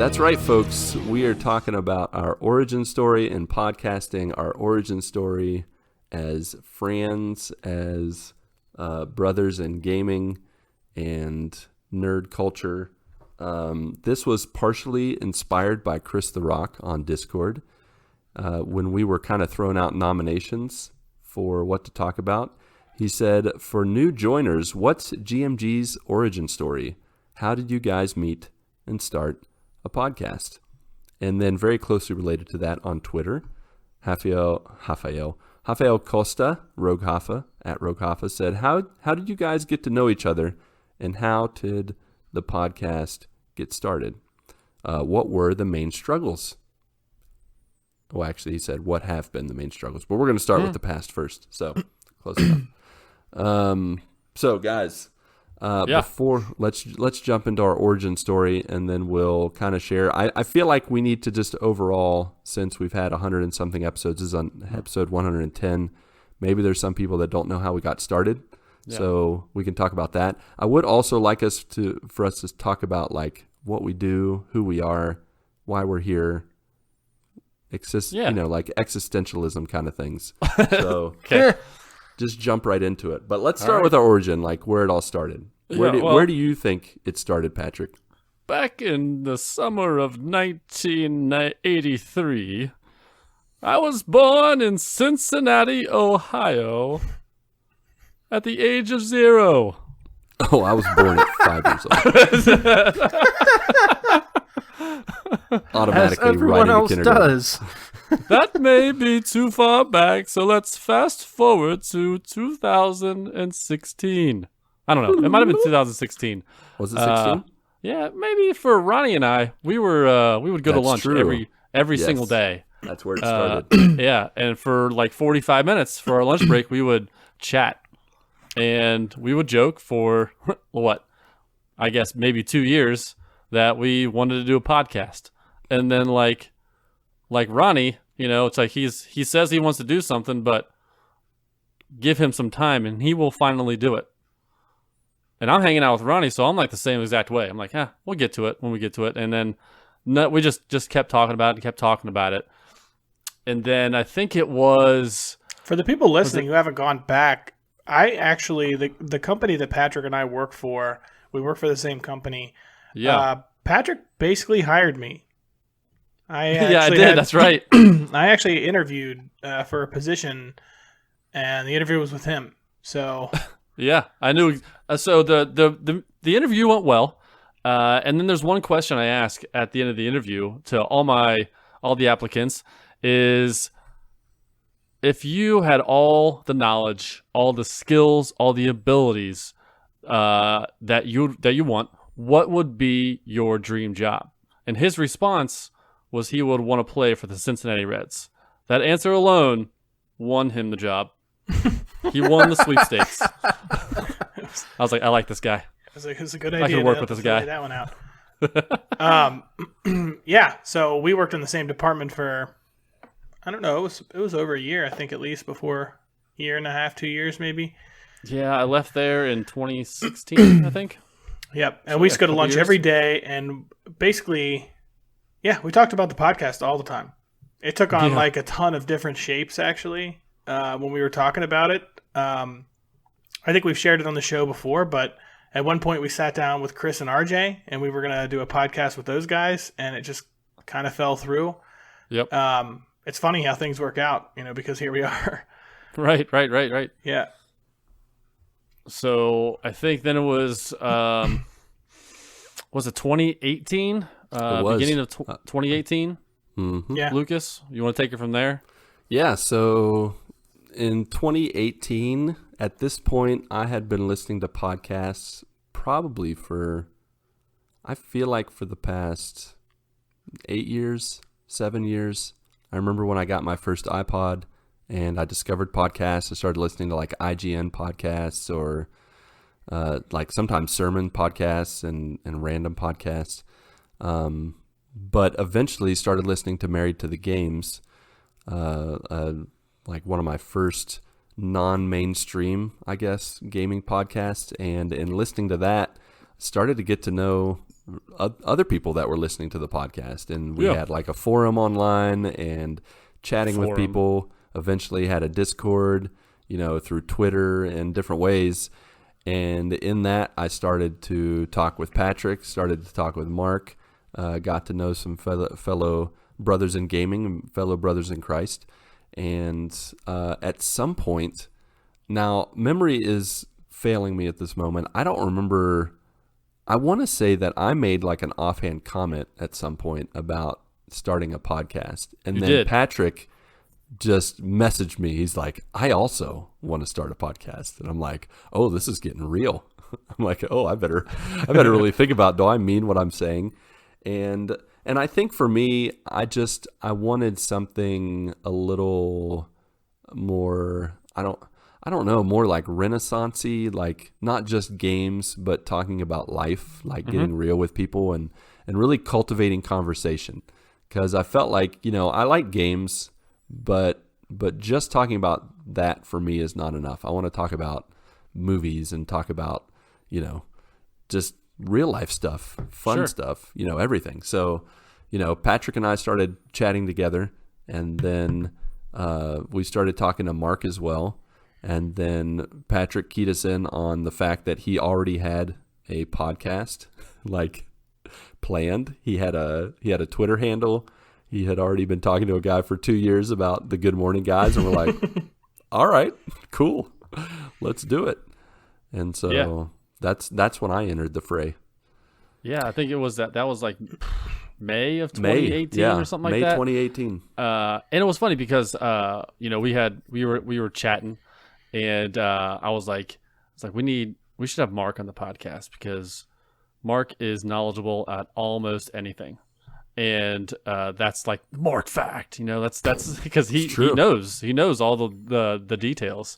That's right, folks. We are talking about our origin story in podcasting, our origin story as friends, as brothers in gaming and nerd culture. This was partially inspired by Chris the Rock on Discord when we were kind of throwing out nominations for what to talk about. He said, for new joiners, what's GMG's origin story? How did you guys meet and start a podcast? And then very closely related to that on Twitter, Rafael Costa, Rogue Hoffa, at Rogue Hoffa, said, how did you guys get to know each other, and how did the podcast get started? What were the main struggles? Well, actually, he said, what have been the main struggles? But we're going to start with the past first, so close enough. So guys, before let's jump into our origin story, and then we'll kind of share. I feel like we need to just overall, since we've had 100 and something episodes, this is on episode 110. Maybe there's some people that don't know how we got started, so we can talk about that. I would also like for us to talk about like what we do, who we are, why we're here, like existentialism kind of things. So just jump right into it. But let's start with our origin, like where it all started. Where do you think it started, Patrick? Back in the summer of 1983, I was born in Cincinnati, Ohio, at the age of 0. Oh, I was born at 5 years old. Automatically, as everyone else does. That may be too far back, so let's fast forward to 2016. I don't know. It might have been 2016. Was it 16? Yeah, maybe for Ronnie and I, we would go to lunch every single day. That's where it started. Yeah, and for like 45 minutes for our lunch break, we would chat, and we would joke for what? I guess maybe 2 years that we wanted to do a podcast, and then like Ronnie, it's like he says he wants to do something, but give him some time and he will finally do it. And I'm hanging out with Ronnie, so I'm like the same exact way. I'm like, we'll get to it when we get to it. And then we just kept talking about it. And then I think it was... For the people listening who haven't gone back, I actually, the company that Patrick and I work for, we work for the same company. Yeah. Patrick basically hired me. I did. That's right. I actually interviewed for a position, and the interview was with him. So yeah, I knew. So the interview went well, and then there's one question I ask at the end of the interview to all the applicants is, if you had all the knowledge, all the skills, all the abilities that you want, what would be your dream job? And his response was he would want to play for the Cincinnati Reds. That answer alone won him the job. He won the sweepstakes. I was like, I like this guy. I was like, it's a good idea. I could work with this guy. Lay that one out. Yeah, so we worked in the same department for, I don't know, it was over a year, I think, at least, before a year and a half, 2 years maybe. Yeah, I left there in 2016, I think. Yep, and we used to go to lunch every day, and basically... Yeah, we talked about the podcast all the time. It took on like a ton of different shapes, actually, when we were talking about it. I think we've shared it on the show before, but at one point we sat down with Chris and RJ, and we were going to do a podcast with those guys, and it just kind of fell through. Yep. It's funny how things work out, because here we are. Right. Yeah. So I think then it was it 2018? Beginning of 2018. Mm-hmm. Yeah. Lucas, you want to take it from there? Yeah, so in 2018, at this point, I had been listening to podcasts probably I feel like for the past 8 years, 7 years. I remember when I got my first iPod and I discovered podcasts. I started listening to like IGN podcasts or like sometimes sermon podcasts and random podcasts. But eventually started listening to Married to the Games, like one of my first non-mainstream, I guess, gaming podcasts. And in listening to that, started to get to know other people that were listening to the podcast, and we had like a forum online and chatting with people. Eventually had a Discord, through Twitter and different ways. And in that, I started to talk with Patrick, started to talk with Mark, got to know some fellow brothers in gaming, fellow brothers in Christ. And at some point, now memory is failing me at this moment. I don't remember. I want to say that I made like an offhand comment at some point about starting a podcast. And then Patrick just messaged me. He's like, I also want to start a podcast. And I'm like, oh, this is getting real. I'm like, oh, I better really think about, do I mean what I'm saying? And I think for me, I wanted something a little more, I don't know, more like Renaissance-y, like not just games, but talking about life, like getting real with people and really cultivating conversation. Because I felt like, I like games, but just talking about that for me is not enough. I want to talk about movies and talk about, just real life stuff, fun stuff, everything. So, Patrick and I started chatting together, and then we started talking to Mark as well. And then Patrick keyed us in on the fact that he already had a podcast like planned. He had a Twitter handle. He had already been talking to a guy for 2 years about the Good Morning Guys, and we're like, all right, cool, let's do it. And so that's when I entered the fray. Yeah, I think it was that was like May of 2018 or something like that. May 2018. And it was funny because we were chatting, and I was like we should have Mark on the podcast because Mark is knowledgeable at almost anything. And that's like Mark fact, that's because he knows all the details.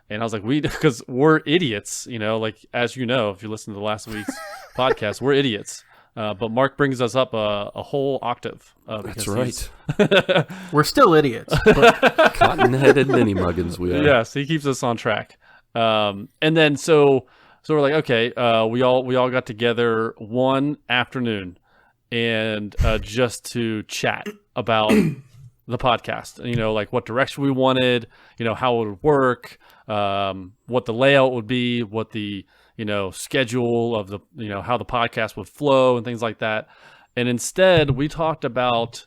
And I was like, because we're idiots, like, as you know, if you listen to the last week's podcast, we're idiots. But Mark brings us up a whole octave. That's right. We're still idiots. But cotton-headed mini-muggins we are. Yes, he keeps us on track. And then so we're like, okay, we all got together one afternoon and just to chat about the podcast, like what direction we wanted, how it would work, what the layout would be, what the schedule of the how the podcast would flow and things like that. And instead we talked about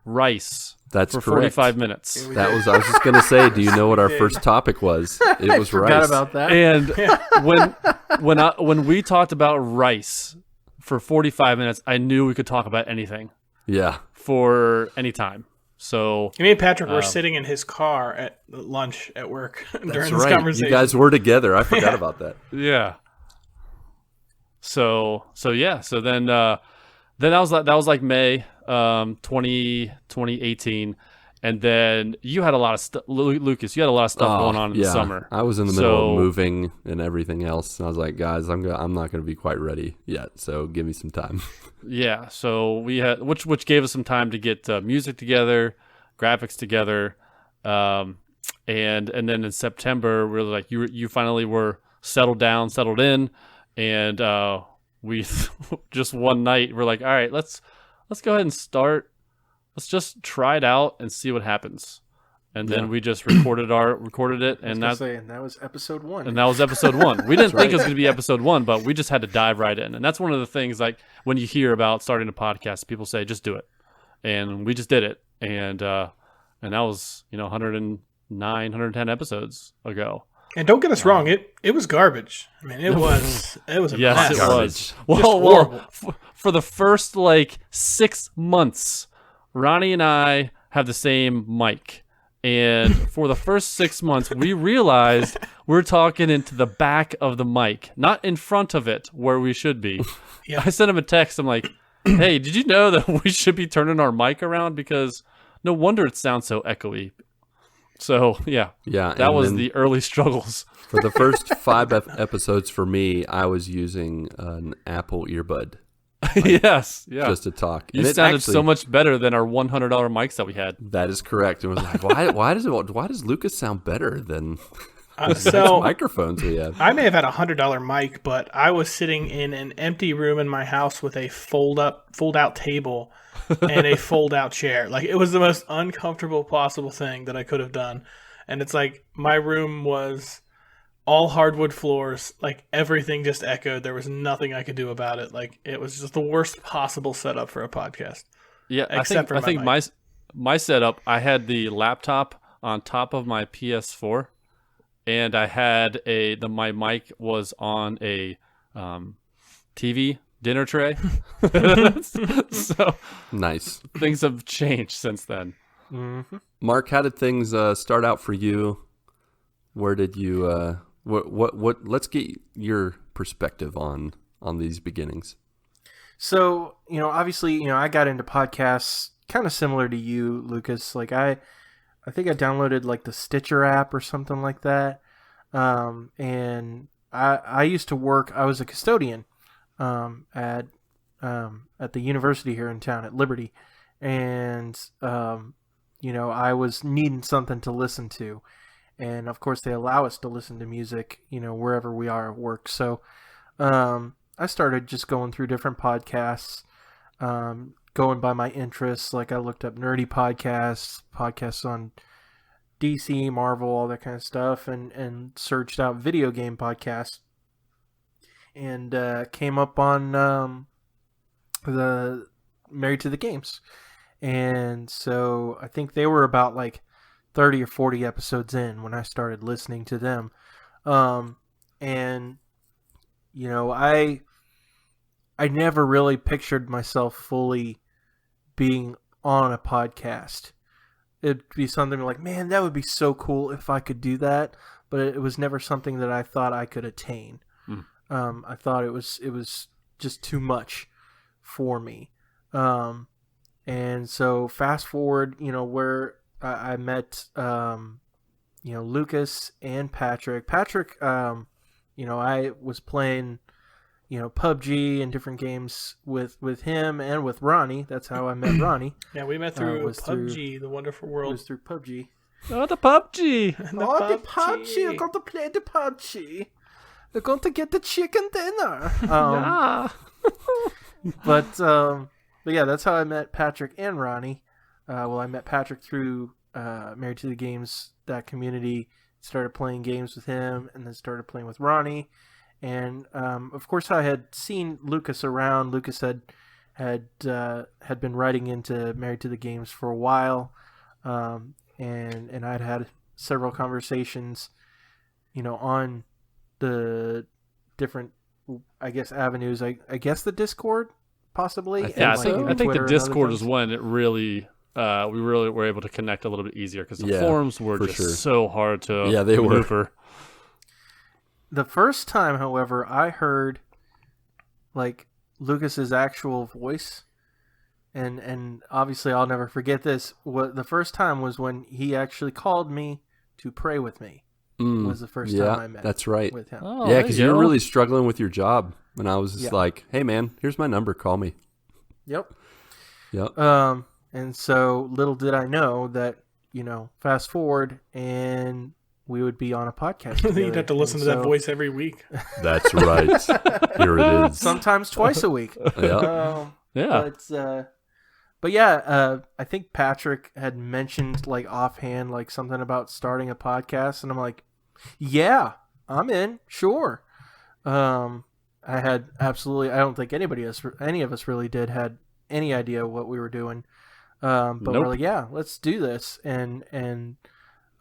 rice. That's for correct. 45 minutes. I was just going to say, do you know what our first topic was? It was rice. Forgot about that. And when we talked about rice for 45 minutes, I knew we could talk about anything. Yeah. For any time. So me and Patrick were sitting in his car at lunch at work during this conversation. You guys were together. I forgot about that. Yeah. So then that was like May 2018. And then you had a lot of stuff, Lucas. You had a lot of stuff going on in the summer. I was in the middle of moving and everything else. And I was like, guys, I'm not going to be quite ready yet. So give me some time. Yeah. So we had, which gave us some time to get music together, graphics together, and then in September we were like, you finally were settled in, and we just one night we're like, all right, let's go ahead and start. Let's just try it out and see what happens. And then we just recorded it, and that was episode 1. And that was episode 1. We didn't think it was going to be episode 1, but we just had to dive right in. And that's one of the things, like when you hear about starting a podcast, people say just do it, and we just did it. And that was 109, 110 episodes ago. And don't get us wrong, it was garbage. I mean, it was a yes, mess. it was. Well, for the first 6 months, Ronnie and I have the same mic. And for the first 6 months, we realized we're talking into the back of the mic, not in front of it where we should be. Yeah. I sent him a text. I'm like, hey, did you know that we should be turning our mic around? Because no wonder it sounds so echoey. So, yeah, that was the early struggles. For the first 5 episodes for me, I was using an Apple earbud. Yes, yeah. Just to talk. You sounded so much better than our $100 mics that we had. That is correct. It was like, why does Lucas sound better than So Microphones we have. I may have had $100 mic, but I was sitting in an empty room in my house with a fold out table and a fold out chair. Like, it was the most uncomfortable possible thing that I could have done. And it's like my room was all hardwood floors, like everything just echoed. There was nothing I could do about it. Like, it was just the worst possible setup for a podcast. Yeah, Except I think my setup, I had the laptop on top of my PS4, and I had my mic was on a TV dinner tray. So Nice. things have changed since then. Mm-hmm. Mark, how did things start out for you? Where did you what let's get your perspective on these beginnings. So, obviously, I got into podcasts kind of similar to you, Lucas. Like, I think I downloaded like the Stitcher app or something like that. And I used to work, I was a custodian at the university here in town at Liberty. And, I was needing something to listen to. And of course they allow us to listen to music, wherever we are at work. So, I started just going through different podcasts, going by my interests. Like, I looked up nerdy podcasts on DC, Marvel, all that kind of stuff, and searched out video game podcasts, and came up on the Married to the Games. And so I think they were about like 30 or 40 episodes in when I started listening to them. And I never really pictured myself fully being on a podcast. It'd be something like, man, that would be so cool if I could do that. But it was never something that I thought I could attain. I thought it was just too much for me. And so fast forward, where I met, Lucas and Patrick. Patrick, I was playing, PUBG and different games with him and with Ronnie. That's how I met Ronnie. Yeah, we met through PUBG, the wonderful world. It was through PUBG. Oh, the PUBG! The the PUBG! I'm going to play the PUBG. We're going to get the chicken dinner. Yeah. But yeah, that's how I met Patrick and Ronnie. I met Patrick through Married to the Games, that community. Started playing games with him, and then started playing with Ronnie. And of course, I had seen Lucas around. Lucas had been writing into Married to the Games for a while, and I'd had several conversations, on the different, I guess, avenues. I guess the Discord, possibly. Yeah, and, I think the Twitter and Discord other is things. when it really we really were able to connect a little bit easier, because the forums were for just sure. so hard to They were. maneuver. The first time, however, I heard like Lucas's actual voice, and obviously I'll never forget this. The first time was when he actually called me to pray with me. Was the first time I met. That's right. With him. Oh, Yeah, there because you you were go. really struggling with your job, and I was just Yeah. like, "Hey, man, here's my number. Call me." Yep. Yep. And so little did I know that, fast forward and we would be on a podcast together. You'd have to listen to And that so- voice every week. That's right. Here it is. Sometimes twice a week. Yep. Yeah. But yeah, I think Patrick had mentioned like offhand, like something about starting a podcast, and I'm like, yeah, I'm in, sure. I had absolutely, I don't think any of us really had any idea what we were doing. But Nope. we're like, yeah, let's do this. And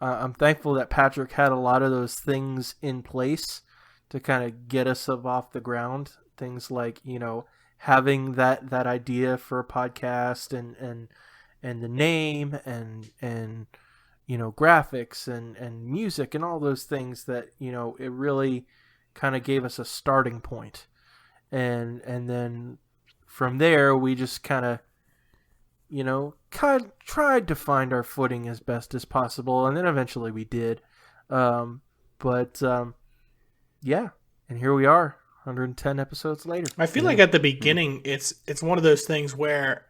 I'm thankful that Patrick had a lot of those things in place to kind of get us up off the ground. Things like, having that idea for a podcast and the name and graphics and music and all those things that, it really kind of gave us a starting point. And then from there, we just kind of tried to find our footing as best as possible, and then eventually we did. Yeah, and here we are, 110 episodes later. I feel like at the beginning, it's one of those things where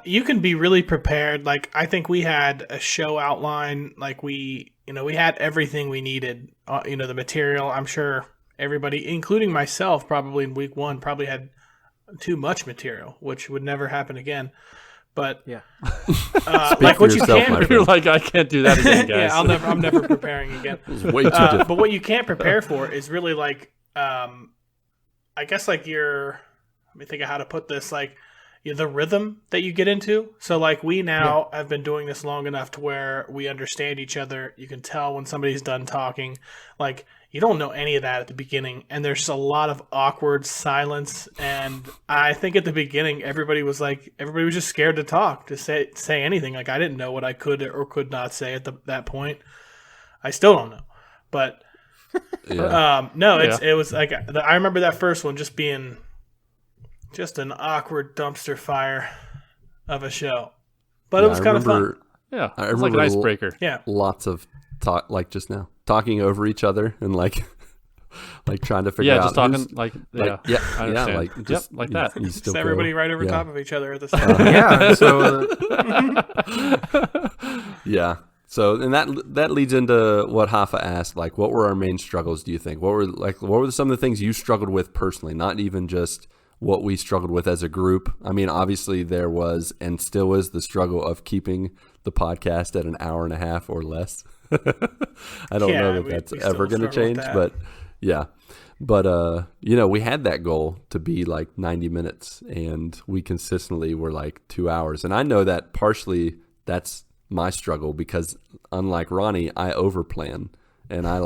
you can be really prepared. Like, I think we had a show outline. Like, we we had everything we needed. The material. I'm sure everybody, including myself, probably in week 1, probably had too much material, which would never happen again. But Yeah. like what you yourself, can my You're like, I can't do that again, guys. yeah, I'm never preparing again. It's way too difficult. But what you can't prepare for is really like, I guess like let me think of how to put this, like the rhythm that you get into. So like we now have been doing this long enough to where we understand each other. You can tell when somebody's done talking. Like you don't know any of that at the beginning, and there's just a lot of awkward silence. And I think at the beginning, everybody was just scared to talk, to say anything. Like I didn't know what I could or could not say at that point. I still don't know, but it was like I remember that first one just being just an awkward dumpster fire of a show, but it was kind of fun. Yeah, I it's like an remember icebreaker. Yeah, lots of talk, like just now, talking over each other and like trying to figure out. Yeah, just talking who's- like yeah, I understand. like just like that. You still just everybody go, right over yeah. top of each other at the same time. Yeah. So Yeah. So, and that leads into what Hafa asked, like, what were our main struggles, do you think? What were some of the things you struggled with personally, not even just what we struggled with as a group? I mean, obviously there was and still is the struggle of keeping the podcast at an hour and a half or less. I don't know that that's we ever still going to struggle with change, that. but yeah. But, we had that goal to be like 90 minutes and we consistently were like 2 hours. And I know that partially that's my struggle because unlike Ronnie, I overplan and I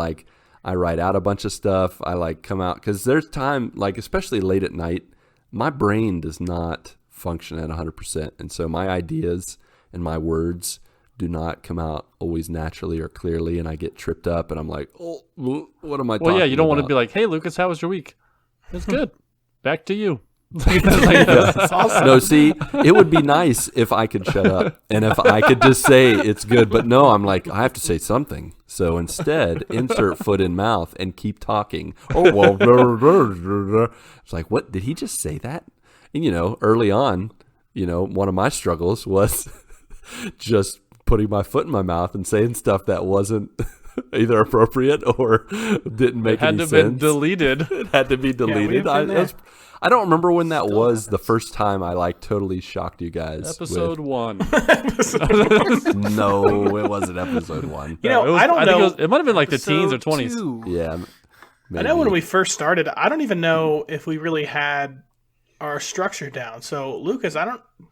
write out a bunch of stuff. I come out because there's time, like especially late at night, my brain does not function at 100%. And so my ideas and my words do not come out always naturally or clearly. And I get tripped up and I'm like, oh, what am I talking about? Well, yeah, you don't want to be like, hey, Lucas, how was your week? It's good. Back to you. No, see, it would be nice if I could shut up and if I could just say it's good. But no, I'm like, I have to say something. So instead, insert foot in mouth and keep talking. Oh, well, blah, blah, blah, blah. It's like, what? Did he just say that? And, early on, one of my struggles was just putting my foot in my mouth and saying stuff that wasn't either appropriate or didn't make any sense. Had to be deleted. It had to be deleted. I don't remember when that was the first time I totally shocked you guys. Episode 1. No, it wasn't episode 1. I don't know. It might have been like the teens or 20s. 2. Yeah. I know when we first started, I don't even know if we really had our structure down. So, Lucas,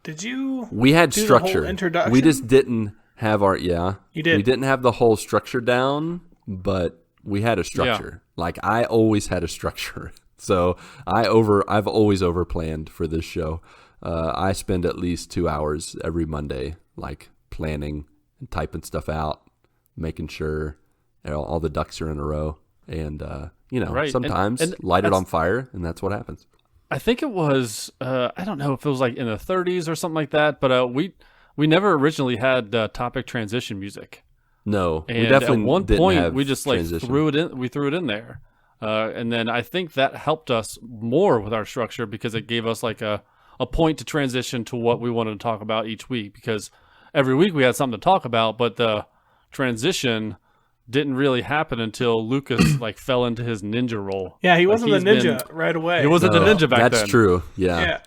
did you? We had do the structure. whole introduction? We just didn't have You did. We didn't have the whole structure down, but we had a structure. Like I always had a structure. So I've always overplanned for this show. I spend at least 2 hours every Monday, planning and typing stuff out, making sure all the ducks are in a row, and Right. sometimes And light it that's- on fire, and that's what happens. I think it was, I don't know if it was like in the 30s or something like that, but we never originally had topic transition music. No, we And definitely at one didn't point, have we just transition. threw it in. We threw it in there, and then I think that helped us more with our structure because it gave us a point to transition to what we wanted to talk about each week. Because every week we had something to talk about, but the transition didn't really happen until Lucas fell into his ninja role. Yeah, he wasn't the he's ninja right away. He wasn't the No, ninja back then. That's true. Yeah,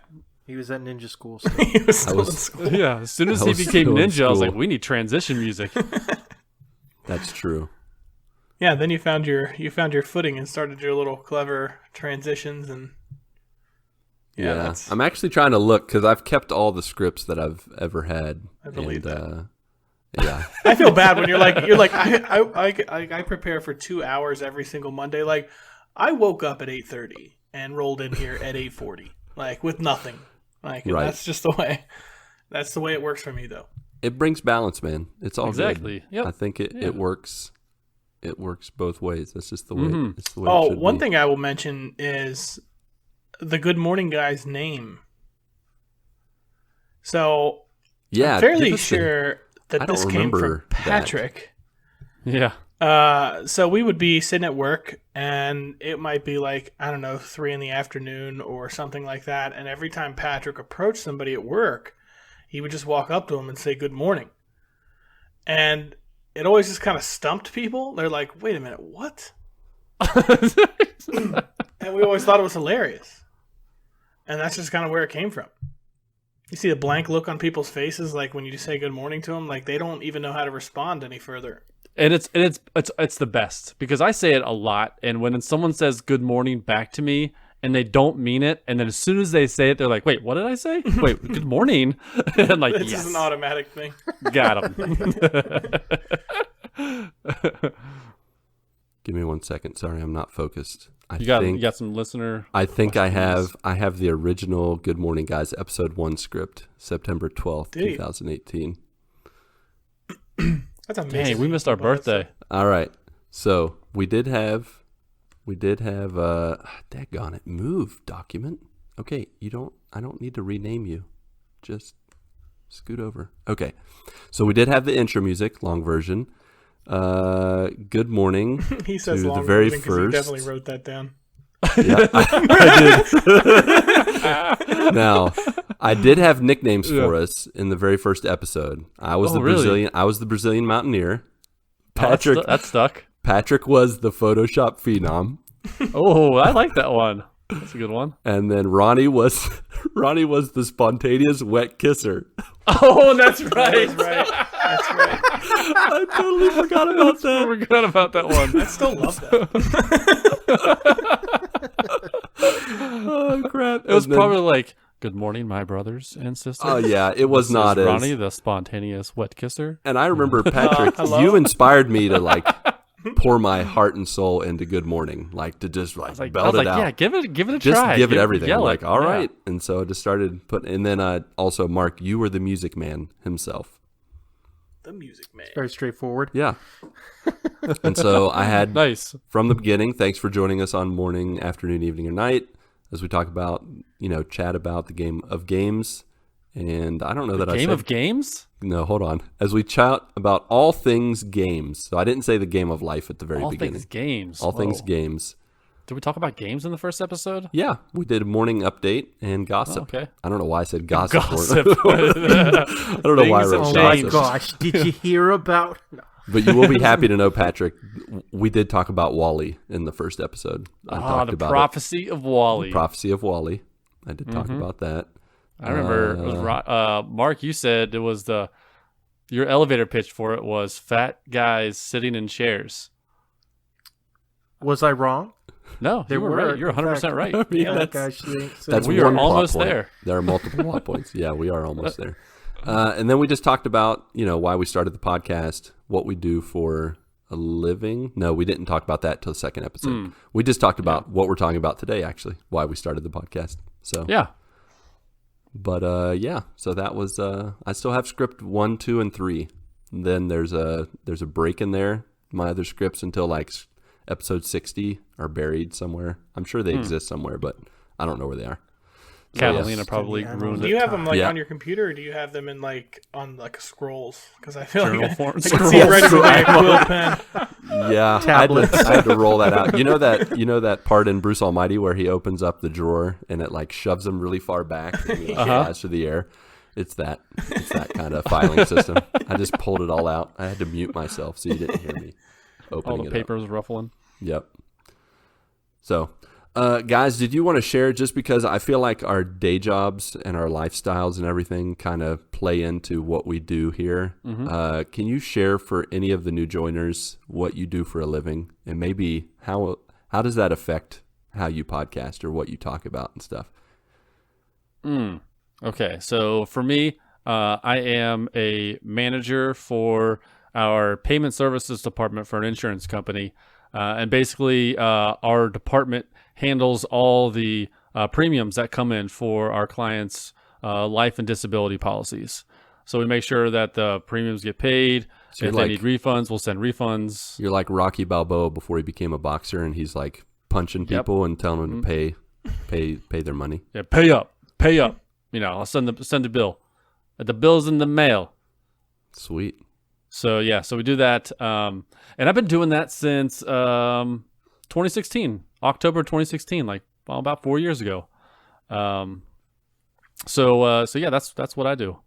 He was at ninja school. So. he was still was- in school. Yeah, as soon as I he was became still in ninja, I was school. like, we need transition music. That's true. Yeah, then you found your footing and started your little clever transitions and that's, I'm actually trying to look because I've kept all the scripts that I've ever had. I believe that. Yeah. I feel bad when you're like I prepare for 2 hours every single Monday. Like I woke up at 8:30 and rolled in here at 8:40, with nothing. Right. That's just the way. That's the way it works for me, though. It brings balance, man. It's all Exactly. good. Yep. I think it works. It works both ways. That's just the way. Mhm. It's the way it should One be. thing I will mention is the Good Morning Guy's name. So Yeah, I'm give fairly us the- sure that I don't this came from remember that. Patrick. Yeah. So we would be sitting at work and it might be 3 in the afternoon or something like that. And every time Patrick approached somebody at work, he would just walk up to him and say, good morning. And it always just kind of stumped people. They're like, "Wait a minute, what?" And we always thought it was hilarious. And that's just kind of where it came from. You see the blank look on people's faces, like when you say good morning to them, like they don't even know how to respond any further. And it's the best because I say it a lot, and when someone says good morning back to me and they don't mean it, and then as soon as they say it, they're like, "Wait, what did I say? Wait, good morning." And I'm like, It's yes, just an automatic thing. got him. Give me 1 second. Sorry, I'm not focused. You got some listener. I think questions? I have the original Good Morning Guys episode 1 script, September 12th, Do you? 2018. That's amazing. Dang, we missed our birthday. All right. So we did have daggone it, move document. Okay, I don't need to rename you. Just scoot over. Okay. So we did have the intro music, long version. Good morning. He says to long the very version 'cause he first. definitely wrote that down. Yeah, I did. Now, I did have nicknames for us in the very first episode. I was really? I was the Brazilian Mountaineer. Patrick, that's stuck. Patrick was the Photoshop Phenom, Oh, I like that one. That's a good one. and then Ronnie was the spontaneous wet kisser. Oh, that's right. That's right. That's right. I totally forgot about I that. forgot about that one. I still love that. Oh crap! It was And then- probably like, "Good morning, my brothers and sisters." Oh yeah, it was This not is as. Ronnie, the spontaneous wet kisser. And I remember Patrick, Hello? you inspired me to like pour my heart and soul into Good Morning, like to just like, I belt was it like, out. "Yeah, give it a Just try. give it everything." I'm yell like, it." all Yeah. right. And so I just started putting, and then also, Mark, you were the music man himself. The music man. Very straightforward. Yeah. And so I had, Nice. from the beginning, thanks for joining us on morning, afternoon, evening, or night as we talk about, chat about the game of games. And I don't know that I Game said, of games? no, hold on. As we chat about all things games. So I didn't say the game of life at the very All beginning. things games. All things Whoa. games. Did we talk about games in the first episode? Yeah, we did a morning update and gossip. Oh, okay. I don't know why I said gossip. Gossip. I don't know why I Things wrote have Oh my changed. gosh! Did you hear about? No. But you will be happy to know, Patrick, we did talk about Wally in the first episode. I Ah, talked the about prophecy of Wally. it. Prophecy of Wally. I did talk about that. I remember it was Mark, you said it was your elevator pitch for it was fat guys sitting in chairs. Was I wrong? No, you were right. You're 100% right. I mean, Yeah, that's gosh, thanks. that's We are one plot almost point. there. There are multiple plot points. Yeah, we are almost there. And then we just talked about, why we started the podcast, what we do for a living. No, we didn't talk about that till the second episode. We just talked about what we're talking about today, actually, why we started the podcast. So Yeah. But so that was I still have script 1, 2, and 3. And then there's a break in there. My other scripts until like episode 60 are buried somewhere. I'm sure they exist somewhere, but I don't know where they are. So, Catalina yes. probably Yeah, I don't ruined Do it. you have them like Yeah. on your computer, or do you have them in like on like scrolls? Because I feel Journal like form. I can see it ready for my Scroll. quill pen. Yeah, Tablets. I had to roll that out. You know that part in Bruce Almighty where he opens up the drawer and it like shoves him really far back and he flies through the air. It's that kind of filing system. I just pulled it all out. I had to mute myself so you didn't hear me opening All the it papers ruffling. up. Yep. So, guys, did you want to share, just because I feel like our day jobs and our lifestyles and everything kind of play into what we do here? Can you share for any of the new joiners what you do for a living, and maybe how does that affect how you podcast or what you talk about and stuff? Okay, so for me, I am a manager for our payment services department for an insurance company. And basically, our department handles all the premiums that come in for our clients' life and disability policies. So we make sure that the premiums get paid. So If they need refunds, we'll send refunds. You're like Rocky Balboa before he became a boxer, and he's like punching people and telling them to pay their money. Yeah, pay up. I'll send the bill. The bill's in the mail. Sweet. So yeah, so we do that, and I've been doing that since 2016, October 2016, like about 4 years ago. So yeah, that's what I do.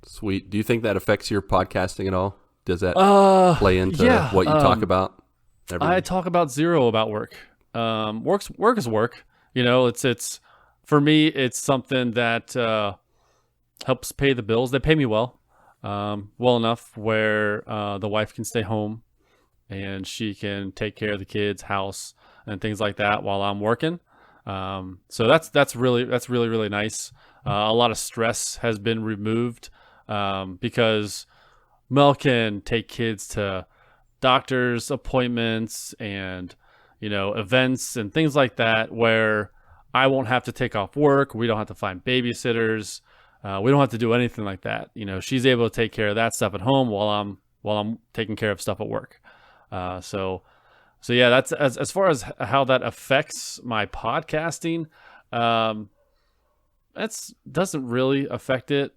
Sweet. Do you think that affects your podcasting at all? Does that Uh, play into yeah, what you talk about? I talk about zero about work. Work is work. You know, it's for me. It's something that helps pay the bills. They pay me well, well enough where the wife can stay home and she can take care of the kids, house, and things like that while I'm working. So that's really nice. A lot of stress has been removed because Mel can take kids to doctor's appointments and events and things like that where I won't have to take off work. We don't have to find babysitters. We don't have to do anything like that. She's able to take care of that stuff at home while I'm taking care of stuff at work. So yeah, that's as far as how that affects my podcasting. That doesn't really affect it.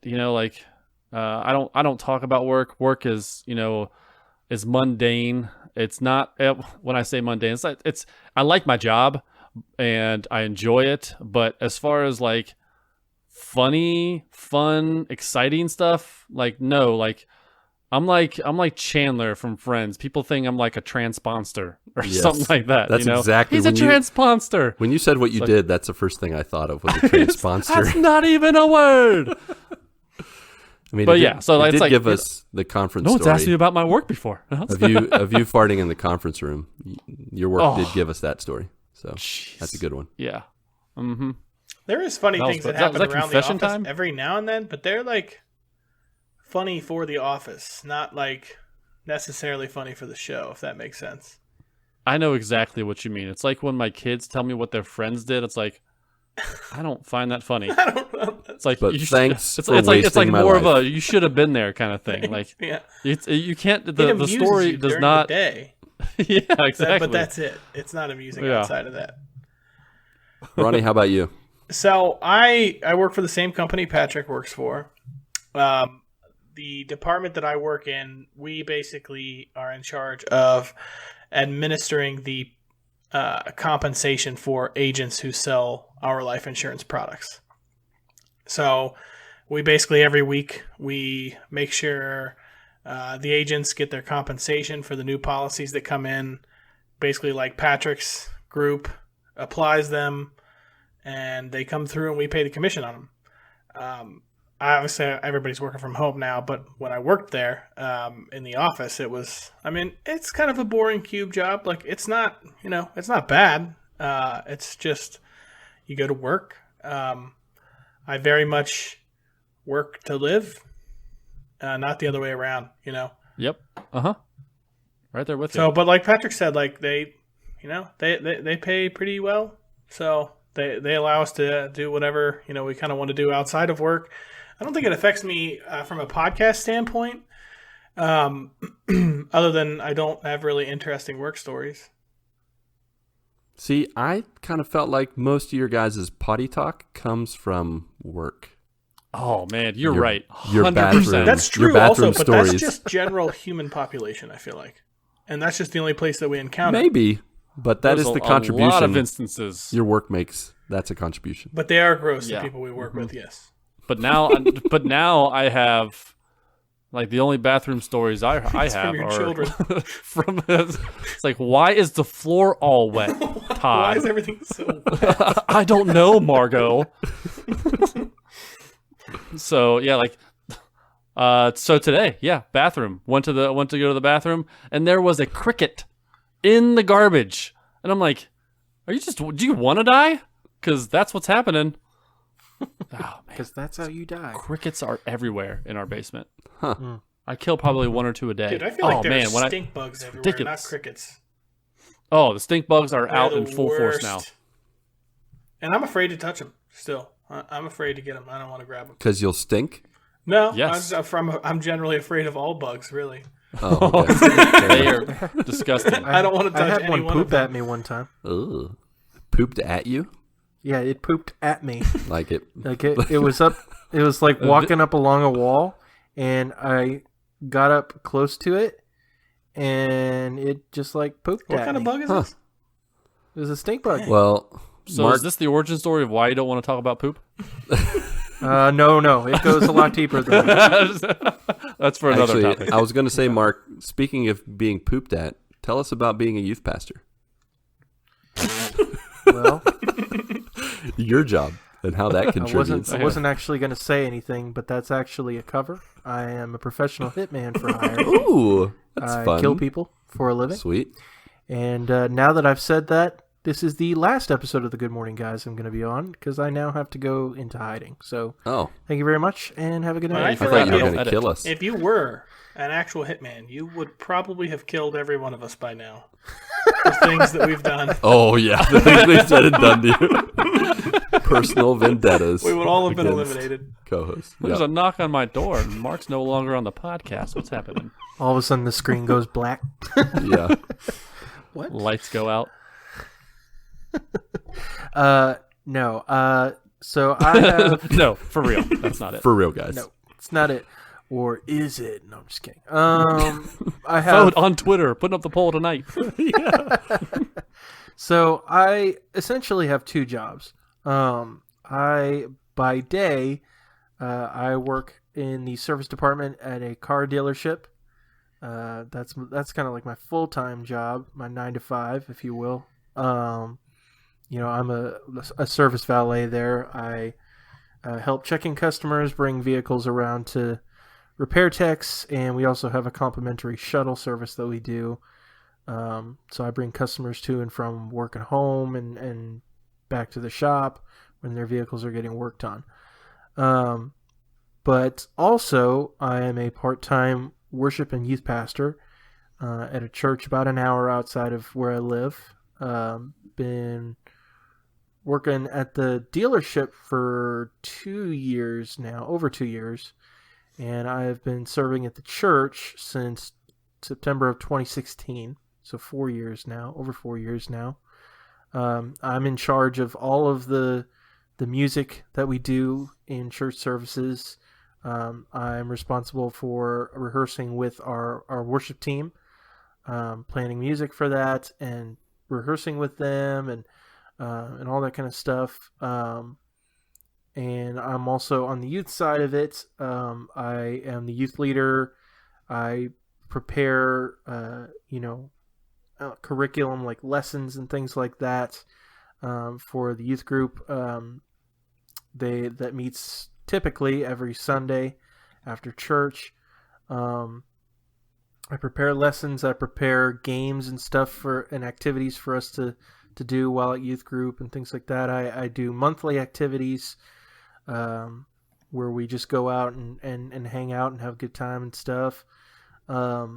I don't talk about work. Work is is mundane. It's not, when I say mundane, I like my job and I enjoy it. But as far as like funny, fun, exciting stuff, no, I'm like Chandler from Friends. People think I'm like a transponster or something like that. That's exactly. He's a transponster. When you said what you did, that's the first thing I thought of was a transponster. That's not even a word. I mean, but it did give us the conference no one's story asked me about my work before. of you farting in the conference room. Your work did give us that story, so that's a good one. Yeah. Mm-hmm. There is funny things that happen was that around the confession office time? every now and then, but they're like funny for the office, not like necessarily funny for the show, if that makes sense. I know exactly what you mean. It's like when my kids tell me what their friends did. It's like, I don't find that funny. I don't know. It's like, but thanks for it's like wasting my more life. of a you should have been there kind of thing. Like, Yeah. you can't. It The amuses story you does during not. the day, Yeah, exactly. but that's it. It's not amusing Yeah. outside of that. Ronnie, how about you? So I work for the same company Patrick works for. The department that I work in, we basically are in charge of administering the compensation for agents who sell our life insurance products. So we basically every week we make sure the agents get their compensation for the new policies that come in. Basically, like Patrick's group applies them, and they come through, and we pay the commission on them. Obviously, everybody's working from home now, but when I worked there in the office, it's kind of a boring cube job. Like, it's not bad. It's just you go to work. I very much work to live, not the other way around. Yep. Right there with you. So, but like Patrick said, like they pay pretty well. So they allow us to do whatever we kind of want to do outside of work. I don't think it affects me from a podcast standpoint, other than I don't have really interesting work stories. See, I kind of felt like most of your guys' potty talk comes from work. Oh man, you're right. Your 100%. bathroom. That's Your true also, bathroom but stories. that's just general human population, I feel like. And that's just the only place that we encounter. Maybe, but that There's is the a lot contribution of instances. your work makes. That's a contribution. But they are gross, Yeah. the people we work with, yes. But now I have like the only bathroom stories I have from your are children. from. It's like, why is the floor all wet, Todd? Why is everything so wet? I don't know, Margot. So yeah, like, so today, bathroom. Went to go to the bathroom, and there was a cricket in the garbage, and I'm like, do you want to die? Because that's what's happening. Oh man, Because that's how you die. crickets are everywhere in our basement. Huh. I kill probably one or two a day. Dude, I feel like there man, are stink bugs everywhere, ridiculous. not crickets. the stink bugs are They're out the in full force worst. now. And I'm afraid to touch them still. I'm afraid to get them. I don't want to grab them. Because you'll stink? No, Yes. I'm generally afraid of all bugs, really. Oh, okay. They are disgusting. I don't want to touch I had any one one of poop them. at me one time. Ugh. Pooped at you? Yeah, it pooped at me. Like it. Like it was up. It was like walking up along a wall, and I got up close to it, and it just like pooped What at kind of me. bug is Huh. this? It was a stink bug. Well, So Mark, is this the origin story of why you don't want to talk about poop? No, it goes a lot deeper than that. That's for another actually, topic. I was going to say, Mark, speaking of being pooped at, tell us about being a youth pastor. Well, Your job and how that I contributes. wasn't actually going to say anything, but that's actually a cover. I am a professional hitman for hire. Ooh, that's I fun. kill people for a living. Sweet. And now that I've said that, this is the last episode of the Good Morning Guys I'm going to be on because I now have to go into hiding. So Oh, thank you very much and have a good Well, night. I feel thought like you were you'll going to edit. kill us. If you were an actual hitman, you would probably have killed every one of us by now. The things that we've done. Oh, yeah. The things we said and done to you. Personal vendettas. We would all have been against eliminated. Co-hosts. There's Yep. a knock on my door. And Mark's no longer on the podcast. What's happening? All of a sudden the screen goes black. Yeah. Lights go out. No. So I have... No, for real. That's not it. For real, guys. No, it's not it. Or is it? No, I'm just kidding. I have... Vote on Twitter. Putting up the poll tonight. So I essentially have two jobs. By day, I work in the service department at a car dealership. That's kind of like my full-time job, my 9 to 5, if you will. I'm a service valet there. I help checking customers, bring vehicles around to repair techs, and we also have a complimentary shuttle service that we do. So I bring customers to and from work and home and back to the shop when their vehicles are getting worked on. But also, I am a part-time worship and youth pastor at a church about an hour outside of where I live. Been working at the dealership for 2 years now, over 2 years, and I have been serving at the church since September of 2016. So 4 years now, over 4 years now. I'm in charge of all of the music that we do in church services. I'm responsible for rehearsing with our worship team, planning music for that and rehearsing with them and all that kind of stuff. And I'm also on the youth side of it. I am the youth leader. I prepare, curriculum like lessons and things like that for the youth group. That meets typically every Sunday after church. I prepare lessons. I prepare games and stuff and activities for us to do while at youth group and things like that. I do monthly activities where we just go out and hang out and have a good time and stuff. But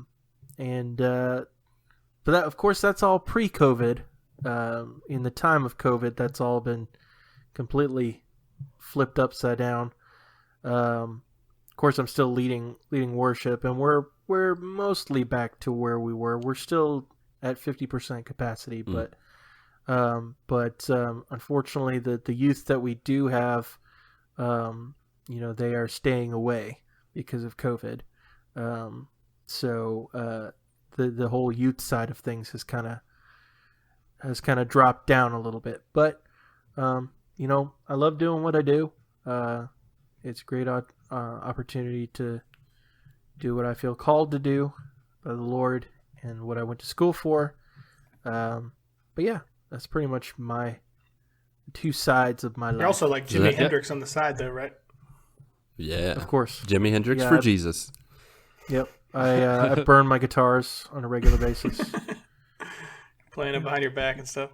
that, of course, that's all pre-COVID. In the time of COVID, that's all been completely flipped upside down. Of course, I'm still leading worship, and we're mostly back to where we were. We're still at 50% capacity, but unfortunately, the youth that we do have, they are staying away because of COVID. So the whole youth side of things has kind of dropped down a little bit. But I love doing what I do. It's a great opportunity to do what I feel called to do by the Lord and what I went to school for. But yeah, that's pretty much my two sides of my life. You're also like Jimi Yeah. Hendrix on the side, though, right? Yeah. Of course. Jimi Hendrix Yeah, for Jesus. Yep. I burn my guitars on a regular basis. Playing it behind your back and stuff.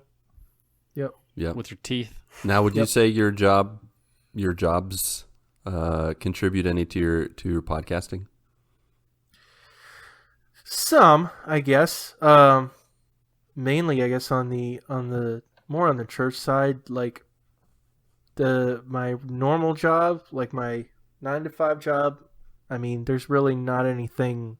Yep. Yep. With your teeth. Now, would you Yep. say your jobs contribute any to your podcasting? Some, I guess. Mainly, I guess on the more on the church side, like my normal job, like my 9 to 5 job. I mean, there's really not anything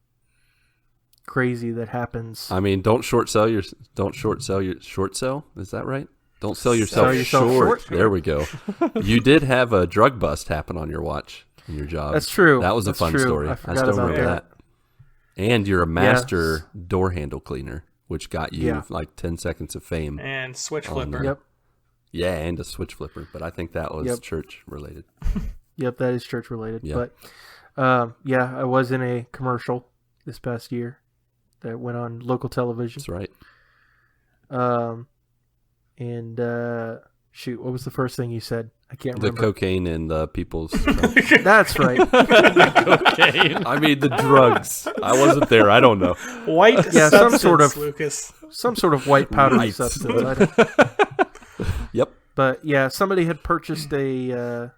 crazy that happens. I mean, don't short sell. Is that right? Don't sell yourself, Sell yourself short. There we go. You did have a drug bust happen on your watch in your job. That's true. That was a That's fun true. story. I I forgot still about remember that. that. And you're a master door handle cleaner, which got you Yeah. like 10 seconds of fame. And switch Oh, flipper. no. Yep. Yeah, and a switch flipper, but I think that was Yep. church related. Yep, that is church related. Yeah. But I was in a commercial this past year. that went on local television. That's right. And shoot, what was the first thing you said? I can't The remember. cocaine and people's. That's right. Cocaine. I mean, the drugs. I wasn't there. I don't know. White Yeah, substance, some sort of- Lucas. Some sort of white powdery Right. substance. I don't- Yep. But yeah, somebody had purchased a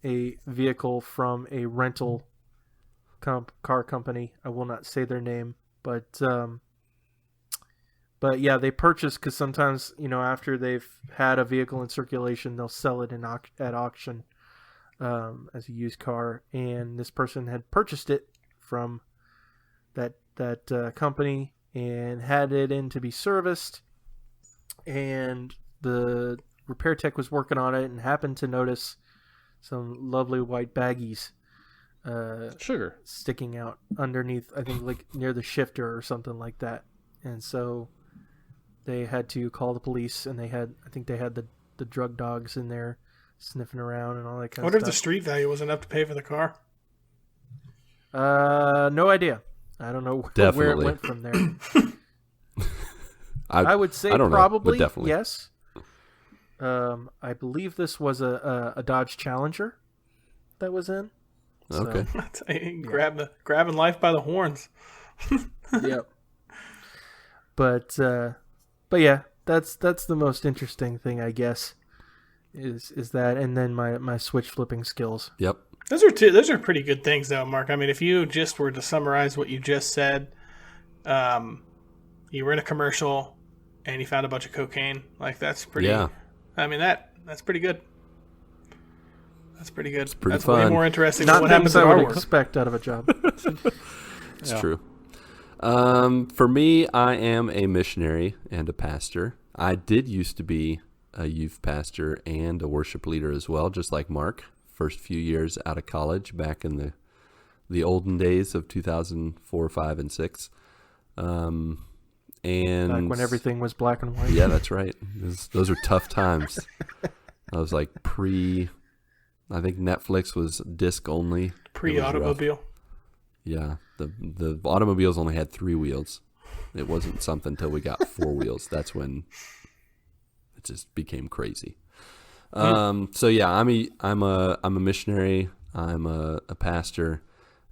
vehicle from a rental car company. I will not say their name, but yeah, they purchased because sometimes after they've had a vehicle in circulation, they'll sell it at auction as a used car. And this person had purchased it from that company and had it in to be serviced, and the repair tech was working on it and happened to notice some lovely white baggies Sugar. sticking out underneath, I think like near the shifter or something like that. And so they had to call the police, and I think they had the drug dogs in there sniffing around and all that I kind wonder of if the stuff. street value was enough to pay for the car. No idea. I don't know where it Definitely. went from there. I would say I don't know, but probably definitely. yes. I believe this was a Dodge Challenger that was in. So, Okay. Grabbing life by the horns. Yep. But yeah, that's the most interesting thing, I guess, is that, and then my switch flipping skills. Yep. Those are pretty good things, though, Mark. I mean, if you just were to summarize what you just said, you were in a commercial and you found a bunch of cocaine. Like, that's pretty. Yeah. I mean, that's pretty good. That's pretty good. pretty That's way fun. more interesting than Not what happens things at I our would work. expect out of a job. It's true. For me, I am a missionary and a pastor. I did used to be a youth pastor and a worship leader as well, just like Mark. First few years out of college, back in the olden days of 2004, 5, and 6. And Back when everything was black and white. Yeah, that's right. Those are tough times. I was like I think Netflix was disc only. It was rough. Pre-automobile. Yeah, the automobiles only had 3 wheels. It wasn't something until we got 4 wheels. That's when it just became crazy. So yeah, I'm a missionary. I'm a pastor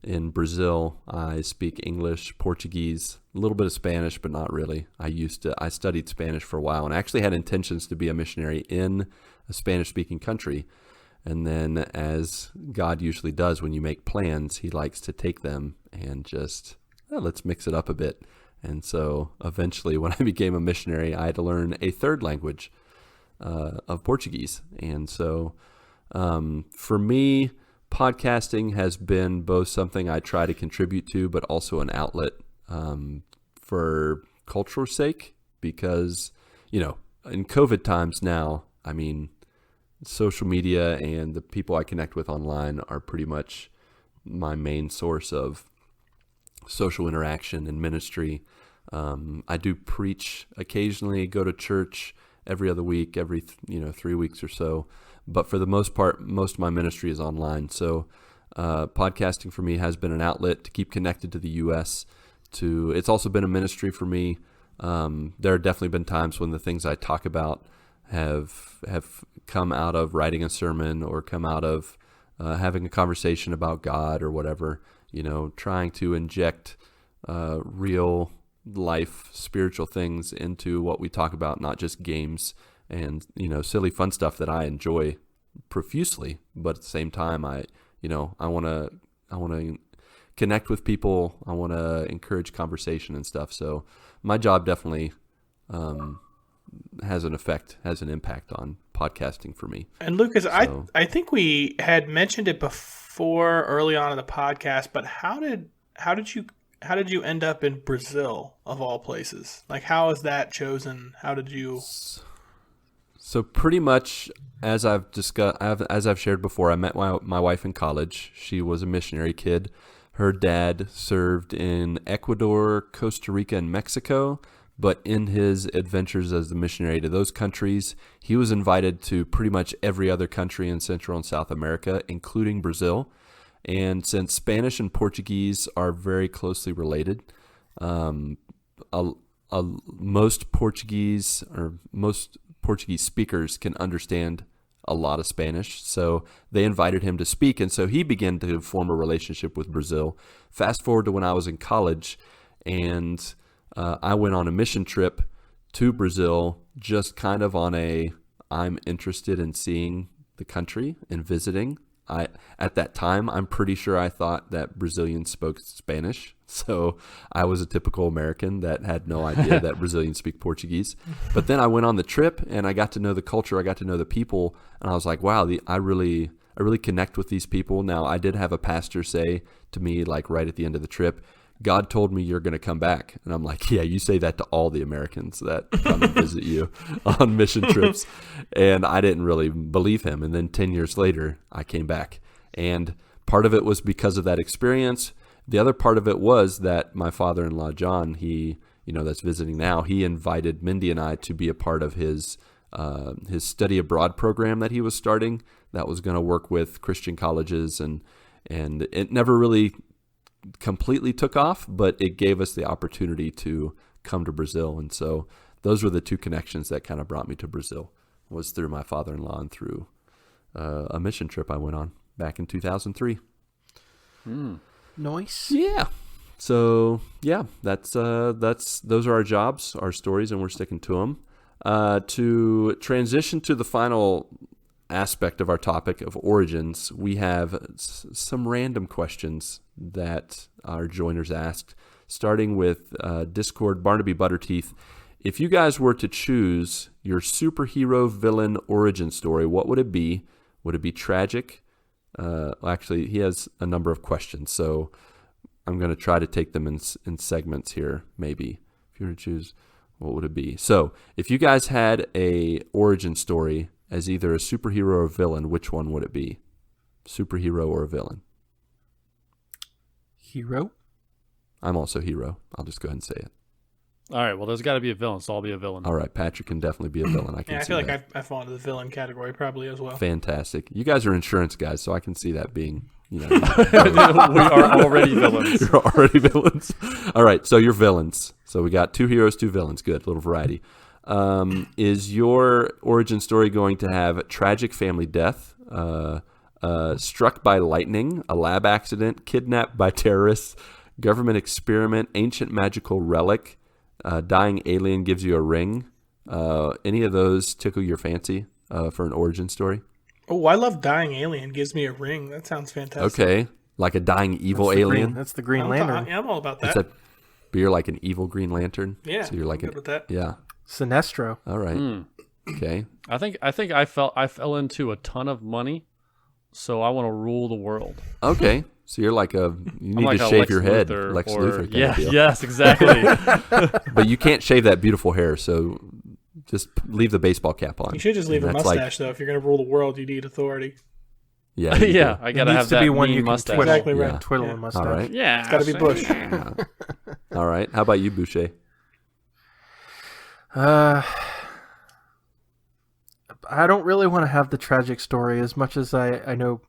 in Brazil. I speak English, Portuguese, a little bit of Spanish, but not really. I studied Spanish for a while and actually had intentions to be a missionary in a Spanish-speaking country. And then, as God usually does when you make plans, he likes to take them and just, let's mix it up a bit. And so eventually, when I became a missionary, I had to learn a third language of Portuguese. And so for me, podcasting has been both something I try to contribute to, but also an outlet for cultural sake, because, in COVID times now, I mean, social media and the people I connect with online are pretty much my main source of social interaction and ministry. I do preach occasionally, go to church every other week, every 3 weeks or so. But for the most part, most of my ministry is online. So podcasting for me has been an outlet to keep connected to the U.S. It's also been a ministry for me. There have definitely been times when the things I talk about have come out of writing a sermon or come out of having a conversation about God or whatever, trying to inject real life spiritual things into what we talk about, not just games and silly fun stuff that I enjoy profusely, but at the same time I want to connect with people. I want to encourage conversation and stuff. So my job definitely has an impact on podcasting for me. And Lucas, I think we had mentioned it before early on in the podcast, but how did you end up in Brazil of all places? Like, how is that chosen? How did you? So pretty much, as I've shared before, I met my wife in college. She was a missionary kid. Her dad served in Ecuador, Costa Rica, and Mexico. But in his adventures as the missionary to those countries, he was invited to pretty much every other country in Central and South America, including Brazil. And since Spanish and Portuguese are very closely related, a, most Portuguese speakers can understand a lot of Spanish, so they invited him to speak, and so he began to form a relationship with Brazil. Fast forward to when I was in college, and I went on a mission trip to Brazil, just kind of on I'm interested in seeing the country and visiting. At that time, I'm pretty sure I thought that Brazilians spoke Spanish. So I was a typical American that had no idea that Brazilians speak Portuguese. But then I went on the trip and I got to know the culture. I got to know the people. And I was like, wow, I really connect with these people. Now, I did have a pastor say to me, like right at the end of the trip, God told me you're going to come back. And I'm like, yeah, you say that to all the Americans that come and visit you on mission trips. And I didn't really believe him. And then 10 years later, I came back. And part of it was because of that experience. The other part of it was that my father-in-law, John, that's visiting now, he invited Mindy and I to be a part of his study abroad program that he was starting that was going to work with Christian colleges. And it never really completely took off, but it gave us the opportunity to come to Brazil. And so those were the two connections that kind of brought me to Brazil, was through my father-in-law and through a mission trip I went on back in 2003. Nice. Yeah. So yeah, those are our jobs, our stories, and we're sticking to them. To transition to the final aspect of our topic of origins, we have some random questions that our joiners asked, starting with Discord Barnaby Butterteeth. If you guys were to choose your superhero villain origin story, what would it be? Would it be tragic? Actually, he has a number of questions, so I'm going to try to take them in segments here, maybe. If you were to choose, what would it be? So, if you guys had a origin story as either a superhero or a villain, which one would it be? Superhero or a villain? Hero? I'm also hero. I'll just go ahead and say it. All right, well, there's got to be a villain, so I'll be a villain. All right, Patrick can definitely be a villain. I feel like I fall into the villain category probably as well. Fantastic. You guys are insurance guys, so I can see that being, We are already villains. You're already villains. All right, so you're villains. So we got 2 heroes, 2 villains. Good, little variety. Is your origin story going to have tragic family death, struck by lightning, a lab accident, kidnapped by terrorists, government experiment, ancient magical relic, dying alien gives you a ring? Any of those tickle your fancy for an origin story? Oh, I love dying alien gives me a ring. That sounds fantastic. Okay, like a dying evil alien. That's the Green Lantern. I'm all about that. But you're like an evil Green Lantern. Yeah, so you're like I'm good with that. Yeah. Sinestro. All right. Okay. I think I fell into a ton of money, so I want to rule the world. Okay. So you're like you need like to a shave Lex your head, Luthor Lex or- Luthor. Kind Yeah, of deal. yes, exactly. But you can't shave that beautiful hair, so just leave the baseball cap on. You should just leave a And that's mustache, though. If you're going to rule the world, you need authority. Yeah. you yeah, do. I It gotta needs have to that be one mean you can mustache. twiddle. Exactly right. Yeah. Twiddle a mustache. All right. Yeah, It's got to be Bush. All right. How about you, Boucher? I don't really want to have the tragic story as much as I know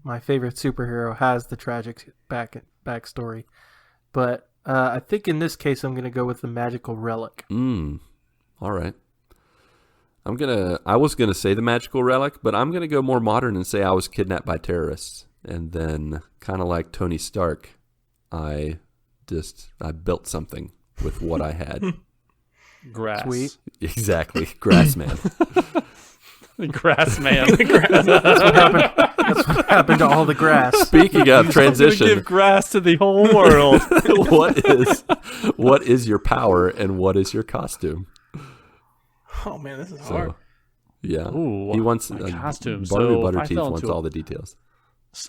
my favorite superhero has the tragic backstory. But I think in this case I'm going to go with the magical relic. All right. I was gonna say the magical relic, but I'm gonna go more modern and say I was kidnapped by terrorists, and then kind of like Tony Stark, I built something with what I had. Grass. Sweet. Exactly, grass man. Grass man. That's what happened to all the grass. Speaking of I'm transition, gonna give grass to the whole world. what is your power and what is your costume? Oh, man, this is hard. So, yeah, Ooh, he wants my costume. Barnaby So if I Butterteeth fell wants into all the details.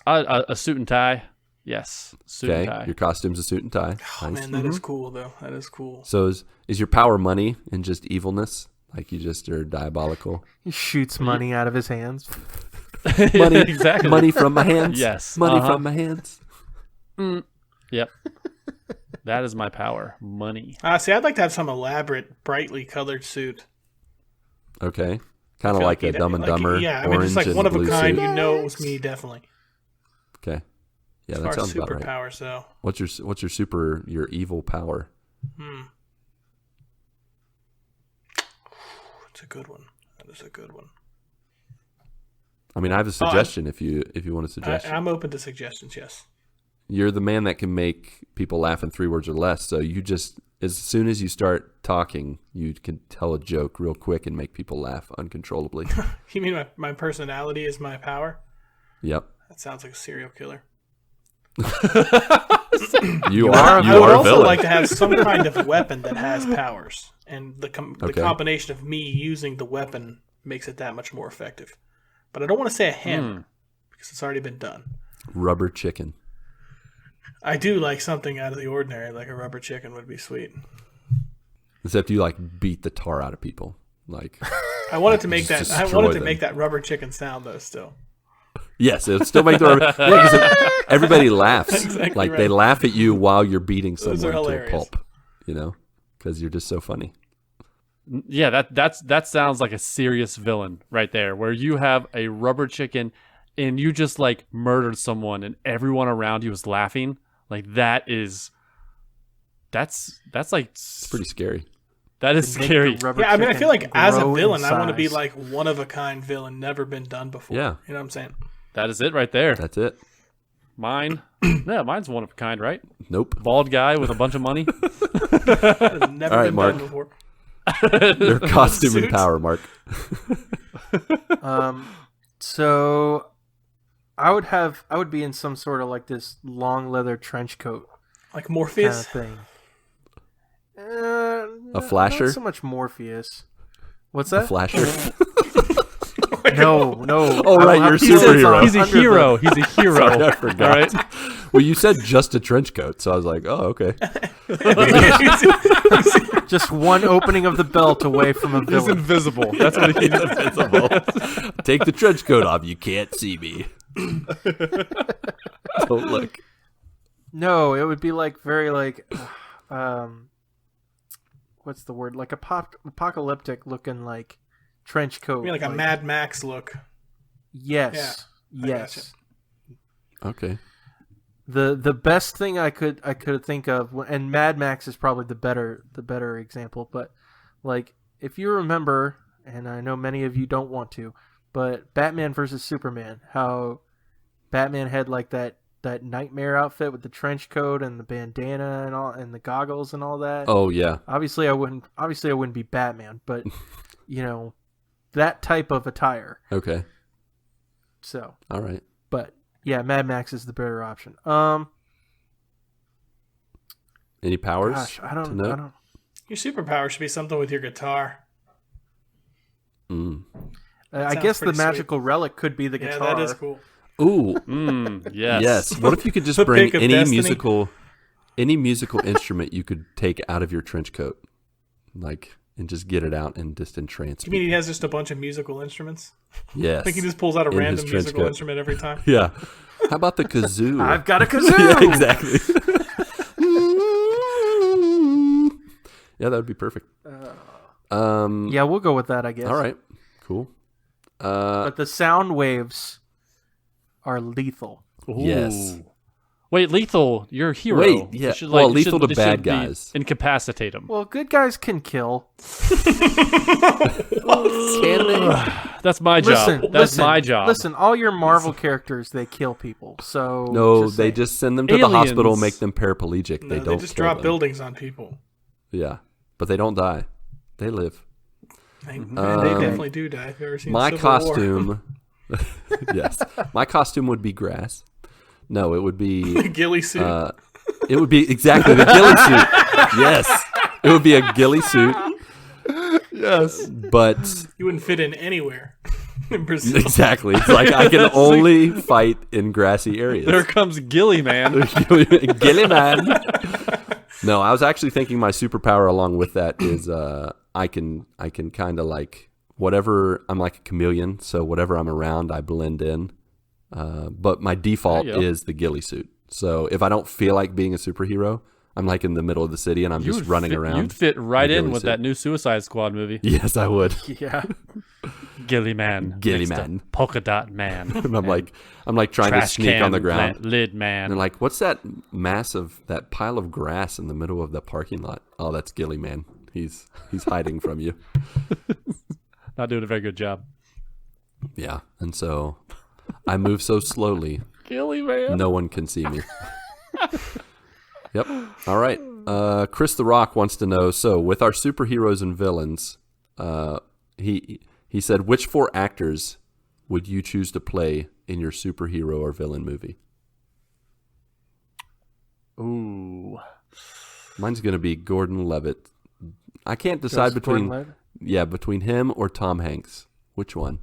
a suit and tie. Yes, suit and tie. Okay, your costume's a suit and tie. Oh, Nice. man, that is cool, though. That is cool. So is your power money and just evilness? Like you just are diabolical? He shoots money out of his hands. Money, Exactly. money from my hands. Yes. Money Uh-huh. from my hands. Yep. That is my power. Money. See, I'd like to have some elaborate, brightly colored suit. Okay. Kind of Feel like a you'd- Dumb and Dumber. Yeah, I mean, orange just like and one of a blue kind. suit. You know it was me, definitely. Okay. Yeah, As that far as sounds about right. superpowers, though. What's your evil power? It's a good one. That is a good one. I mean, I have a suggestion if you want a suggestion. I'm open to suggestions, yes. You're the man that can make people laugh in 3 words or less. So you just, as soon as you start talking, you can tell a joke real quick and make people laugh uncontrollably. You mean my personality is my power? Yep. That sounds like a serial killer. You I would are a also villain. like to have some kind of weapon that has powers, and the combination of me using the weapon makes it that much more effective. But I don't want to say a hammer because it's already been done. Rubber chicken. I do like something out of the ordinary, like a rubber chicken would be sweet. Except you like beat the tar out of people. Like I wanted to make just that. I destroy wanted to them. make that rubber chicken sound though. Still, yes, it'll still make the rubber. Yeah, 'cause everybody laughs. Exactly like right. they laugh at you while you're beating Those someone are to a hilarious. pulp. You know, because you're just so funny. Yeah, that sounds like a serious villain right there, where you have a rubber chicken and you just like murdered someone and everyone around you is laughing. Like that's like It's pretty scary. that is Make the scary. rubber yeah. I mean, I chicken feel like as a grow in villain, I want to be size. like one of a kind villain, never been done before. Yeah. You know what I'm saying? That is it right there. That's it. Mine, yeah, mine's one of a kind, right? Nope. Bald guy with a bunch of money. That has never All right, been Mark. done before. Your costume and Suit. power, Mark. So I would be in some sort of like this long leather trench coat Like kind Morpheus. of thing. A flasher? Not so much Morpheus. What's A that? flasher. No. Oh, right, you're a superhero. He's a hero. He's a hero. Sorry, I forgot. All right. Well, you said just a trench coat, so I was like, oh, okay. Just one opening of the belt away from a He's villain. invisible. That's what he's Invisible. Take the trench coat off. You can't see me. Don't look. No, it would be like very like, what's the word? Like apocalyptic looking like trench coat. I mean, like a Mad Max look. Yes, I yes. Okay. The best thing I could think of, and Mad Max is probably the better example, but like if you remember, and I know many of you don't want to, but Batman versus Superman, how Batman had like that nightmare outfit with the trench coat and the bandana and all and the goggles and all that. Oh, yeah. Obviously I wouldn't be Batman, but you know, that type of attire. Okay. So, All right. but yeah, Mad Max is the better option. Any powers? Gosh, I to don't. note? Your superpower should be something with your guitar. Mm. I sounds guess the pretty sweet. magical relic could be the Yeah, guitar. that is cool. Ooh. yes. Yes. What if you could just The bring pick of any destiny. musical instrument you could take out of your trench coat, like, and just get it out and just entrance You mean people? he has just a bunch of musical instruments? Yes. I think he just pulls out a In his random trench musical coat. instrument every time. Yeah. How about the kazoo? I've got a kazoo. Yeah, exactly. Yeah, that would be perfect. Yeah, we'll go with that, I guess. All right. Cool. But the sound waves are lethal. Ooh. Yes. Wait, Lethal, you're a hero. Wait, yeah. You should, Well, you lethal should- to you bad should be- guys. Incapacitate him. Well, good guys can kill. That's my job. That's my job. Listen, all your Marvel characters, they kill people. So No, just they saying. just send them to the Aliens. hospital, make them paraplegic. No, they they don't just kill drop them. buildings on people. Yeah, but they don't die. They live. They definitely do die. If you've ever seen My Civil War. costume. Yes, my costume would be grass. No, it would be. Ghillie suit. It would be exactly the ghillie suit. Yes, it would be a ghillie suit. Yes, but you wouldn't fit in anywhere in Brazil. exactly, it's like I can only fight in grassy areas. There comes Gilly, man. Gilly man. No, I was actually thinking my superpower along with that is I can kind of like whatever. I'm like a chameleon, so whatever I'm around, I blend in. But my default There you go. is the ghillie suit. So if I don't feel like being a superhero, I'm like in the middle of the city and I'm just running around. You'd fit right in a in ghillie with suit. that new Suicide Squad movie. Yes, I would. Yeah. Gilly Man. Gilly next to Man. Polka Dot Man. And I'm like trying to Trash sneak can on the ground. Lid And Man. they're like, what's that that pile of grass in the middle of the parking lot? Oh, that's Gilly Man. He's hiding from you. Not doing a very good job. Yeah. And so I move so slowly, Gilly Man. no one can see me. Yep. All right. Chris the Rock wants to know, so with our superheroes and villains, he said, which 4 actors would you choose to play in your superhero or villain movie? Ooh. Mine's going to be Gordon Levitt. I can't decide between him or Tom Hanks. Which one?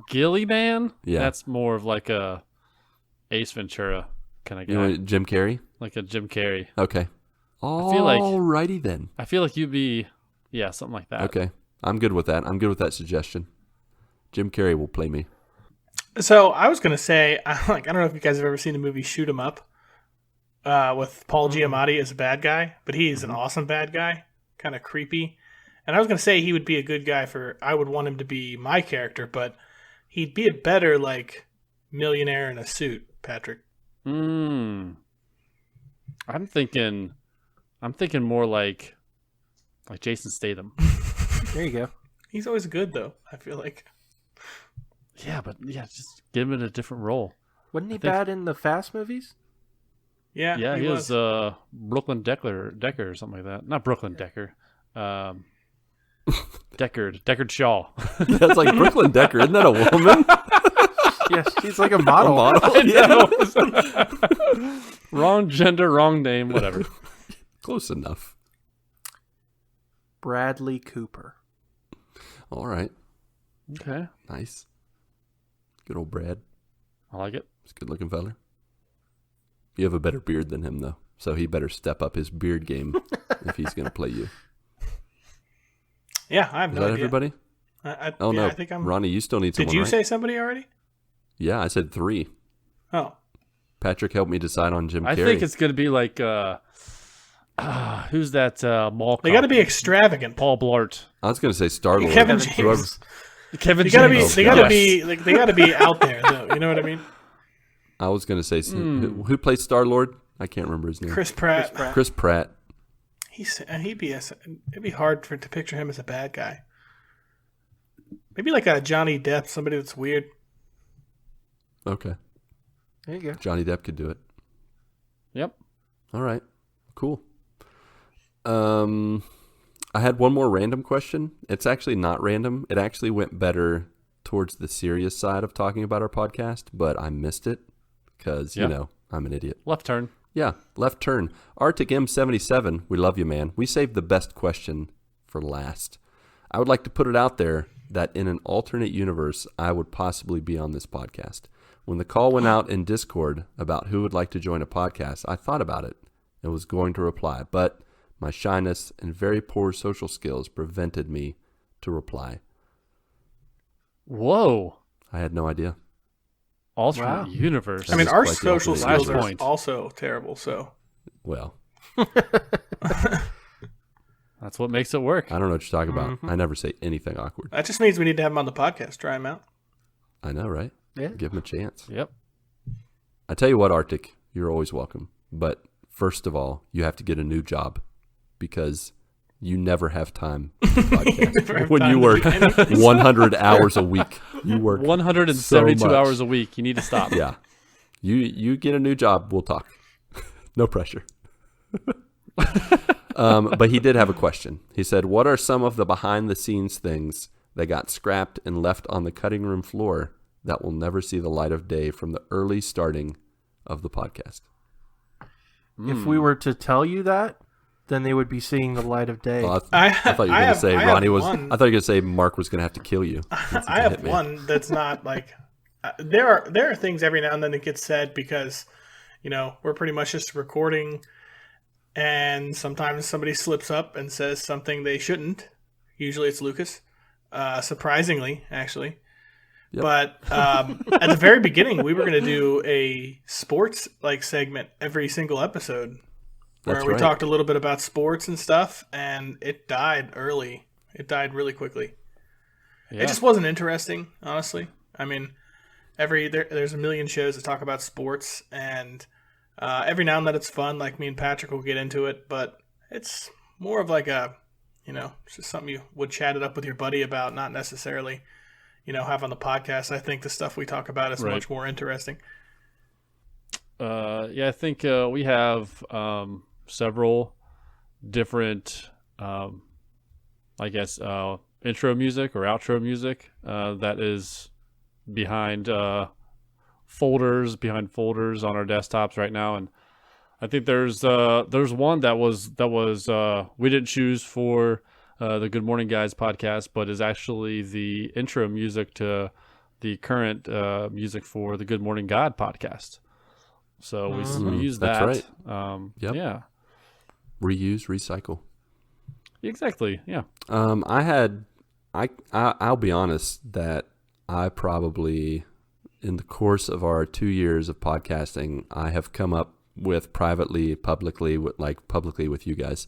Gilly Man? Yeah. That's more of like a Ace Ventura kind of guy. You know, Jim Carrey? Like a Jim Carrey. Okay. feel like- Alrighty then. I feel like you'd be, yeah, something like that. Okay. I'm good with that. I'm good with that suggestion. Jim Carrey will play me. So I was gonna say, I don't know if you guys have ever seen the movie Shoot 'Em Up, with Paul Giamatti as a bad guy, but he's an awesome bad guy, kind of creepy. And I was gonna say he would be a good guy I would want him to be my character, but he'd be a better like millionaire in a suit, Patrick. I'm thinking more like Jason Statham. There you go. He's always good though, I feel like. Yeah, but just give him in a different role. Wasn't he think- bad in the Fast movies? Yeah, Yeah, he was Brooklyn Decker or something like that. Not Brooklyn Decker. Deckard Shaw. That's like Brooklyn Decker. Isn't that a woman? Yes, he's like a model. Yeah. Wrong gender, wrong name, whatever. Close enough. Bradley Cooper. All right. Okay, Nice. Good old Brad. I like it. He's a good looking fella. You have a better beard than him, though. So he better step up his beard game if he's going to play you. Yeah, I have Is no that idea. everybody? Oh no. I think I'm. Ronnie, you still need someone, Did you right? say somebody already? Yeah, I said 3. Oh, Patrick helped me decide on Jim Carrey. I think it's gonna be like who's that mall they cop? got to be extravagant. Paul Blart. I was going to say Star-Lord. Kevin Whoever- James. Kevin They gotta be. James. They gotta Yes. be. Like they gotta be out there, though. You know what I mean? I was going to say, who played Star-Lord? I can't remember his name. Chris Pratt. Chris Pratt. It'd be hard to picture him as a bad guy. Maybe like a Johnny Depp, somebody that's weird. Okay. There you go. Johnny Depp could do it. Yep. All right. Cool. I had one more random question. It's actually not random. It actually went better towards the serious side of talking about our podcast, but I missed it because, you know, I'm an idiot. Left turn. Yeah, left turn. Arctic M77, we love you, man. We saved the best question for last. I would like to put it out there that in an alternate universe, I would possibly be on this podcast. When the call went out in Discord about who would like to join a podcast, I thought about it and was going to reply, but my shyness and very poor social skills prevented me to reply. Whoa. I had no idea. Alternate Wow. universe. I mean, is our quite the social alternate skills are point. also terrible. So Well, That's what makes it work. I don't know what you're talking about. Mm-hmm. I never say anything awkward. that just means we need to have him on the podcast. Try him out. I know, right? Yeah. Give him a chance. Yep. I tell you what, Arctic, you're always welcome. But first of all, you have to get a new job because you never have time to podcast. Never have when time you to work do anything. 100 hours a week. You work 172 so much. hours a week. You need to stop. Yeah. You get a new job, we'll talk. No pressure. But he did have a question. He said, what are some of the behind-the-scenes things that got scrapped and left on the cutting room floor that will never see the light of day from the early starting of the podcast? If we were to tell you that, then they would be seeing the light of day. Well, I thought you were going to say Ronnie was. One. I thought you were going to say Mark was going to have to kill you. I have one that's not like. There are things every now and then that get said because, you know, we're pretty much just recording, and sometimes somebody slips up and says something they shouldn't. Usually it's Lucas, surprisingly, actually. Yep. But at the very beginning, we were going to do a sports like segment every single episode, where That's we right. talked a little bit about sports and stuff, and it died early. It died really quickly. Yeah. It just wasn't interesting, honestly. I mean, there's a million shows that talk about sports, and every now and then it's fun. Like me and Patrick will get into it, but it's more of like it's just something you would chat it up with your buddy about, not necessarily, have on the podcast. I think the stuff we talk about is much more interesting. I think we have several different, intro music or outro music that is behind folders on our desktops right now, and I think there's one that was we didn't choose for the Good Morning Guys podcast, but is actually the intro music to the current music for the Good Morning God podcast. So we use that. That's right. Yep. Yeah. Reuse, recycle. Exactly. Yeah. I'll be honest that I probably, in the course of our 2 years of podcasting, I have come up with publicly with you guys,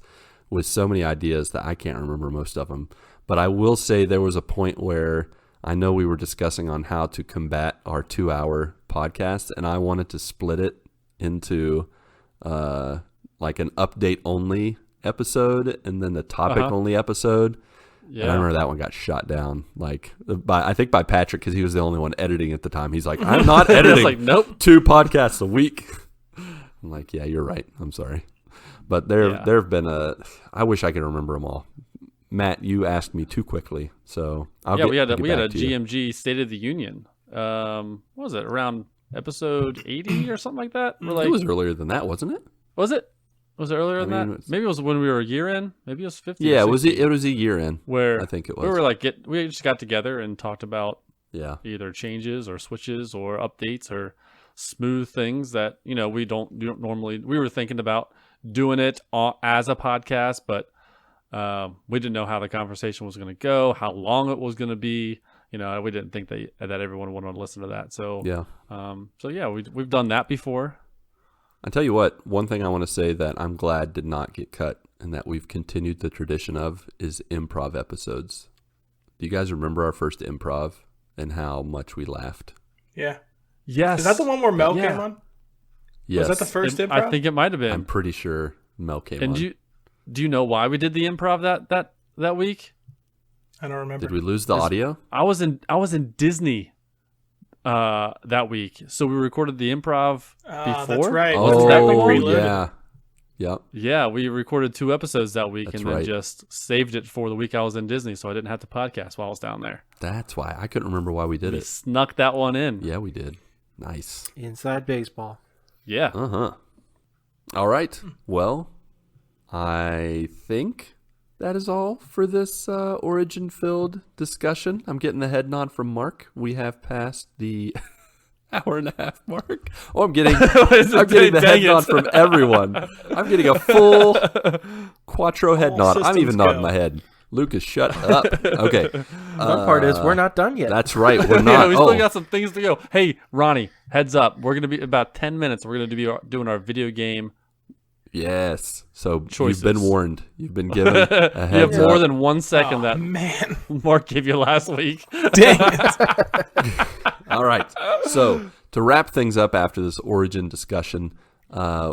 with so many ideas that I can't remember most of them. But I will say there was a point where I know we were discussing on how to combat our 2-hour podcast, and I wanted to split it into like an update only episode and then the topic only episode. Yeah. And I remember that one got shot down, I think by Patrick, because he was the only one editing at the time. He's like, I'm not editing nope. 2 podcasts a week. I'm like, yeah, you're right. I'm sorry. But there have been I wish I could remember them all. Matt, you asked me too quickly, so we had a GMG State of the Union. What was it, around episode 80 or something like that? It was earlier than that, wasn't it? Was it? Was it earlier than that? Maybe it was when we were a year in. Maybe it was 50. Yeah, it was a year in. Where I think it was. We were we just got together and talked about either changes or switches or updates or smooth things that we don't normally. We were thinking about doing it as a podcast, but we didn't know how the conversation was going to go, how long it was going to be. We didn't think that everyone wanted to listen to that. So we've done that before. I tell you what, one thing I want to say that I'm glad did not get cut and that we've continued the tradition of is improv episodes. Do you guys remember our first improv and how much we laughed? Yeah. Yes. Is that the one where Mel came on? Yes. Was that the first improv? I think it might have been. I'm pretty sure Mel came on. And do you know why we did the improv that week? I don't remember. Did we lose the audio? I was in Disney that week, so we recorded the improv before. That's right. Oh, that week reloaded? Yeah. Yep. Yeah, we recorded 2 episodes that week. That's and then right. just saved it for the week I was in Disney, so I didn't have to podcast while I was down there. That's why. I couldn't remember why we did it. Snuck that one in. Yeah, we did. Nice. Inside baseball. Yeah. All right. Well, I think that is all for this Origin-filled discussion. I'm getting the head nod from Mark. We have passed the hour and a half mark. Oh, I'm getting the head nod from everyone. I'm getting a full quattro head nod. I'm even nodding my head. Lucas, shut up. Okay. Fun part is we're not done yet. That's right. We're not. We still got some things to go. Hey, Ronnie, heads up. We're going to be about 10 minutes. We're going to be doing our video game. Yes. So choices. You've been warned. You've been given a heads up. You have more than 1 second that man. Mark gave you last week. Dang it. All right. So to wrap things up after this Origin discussion,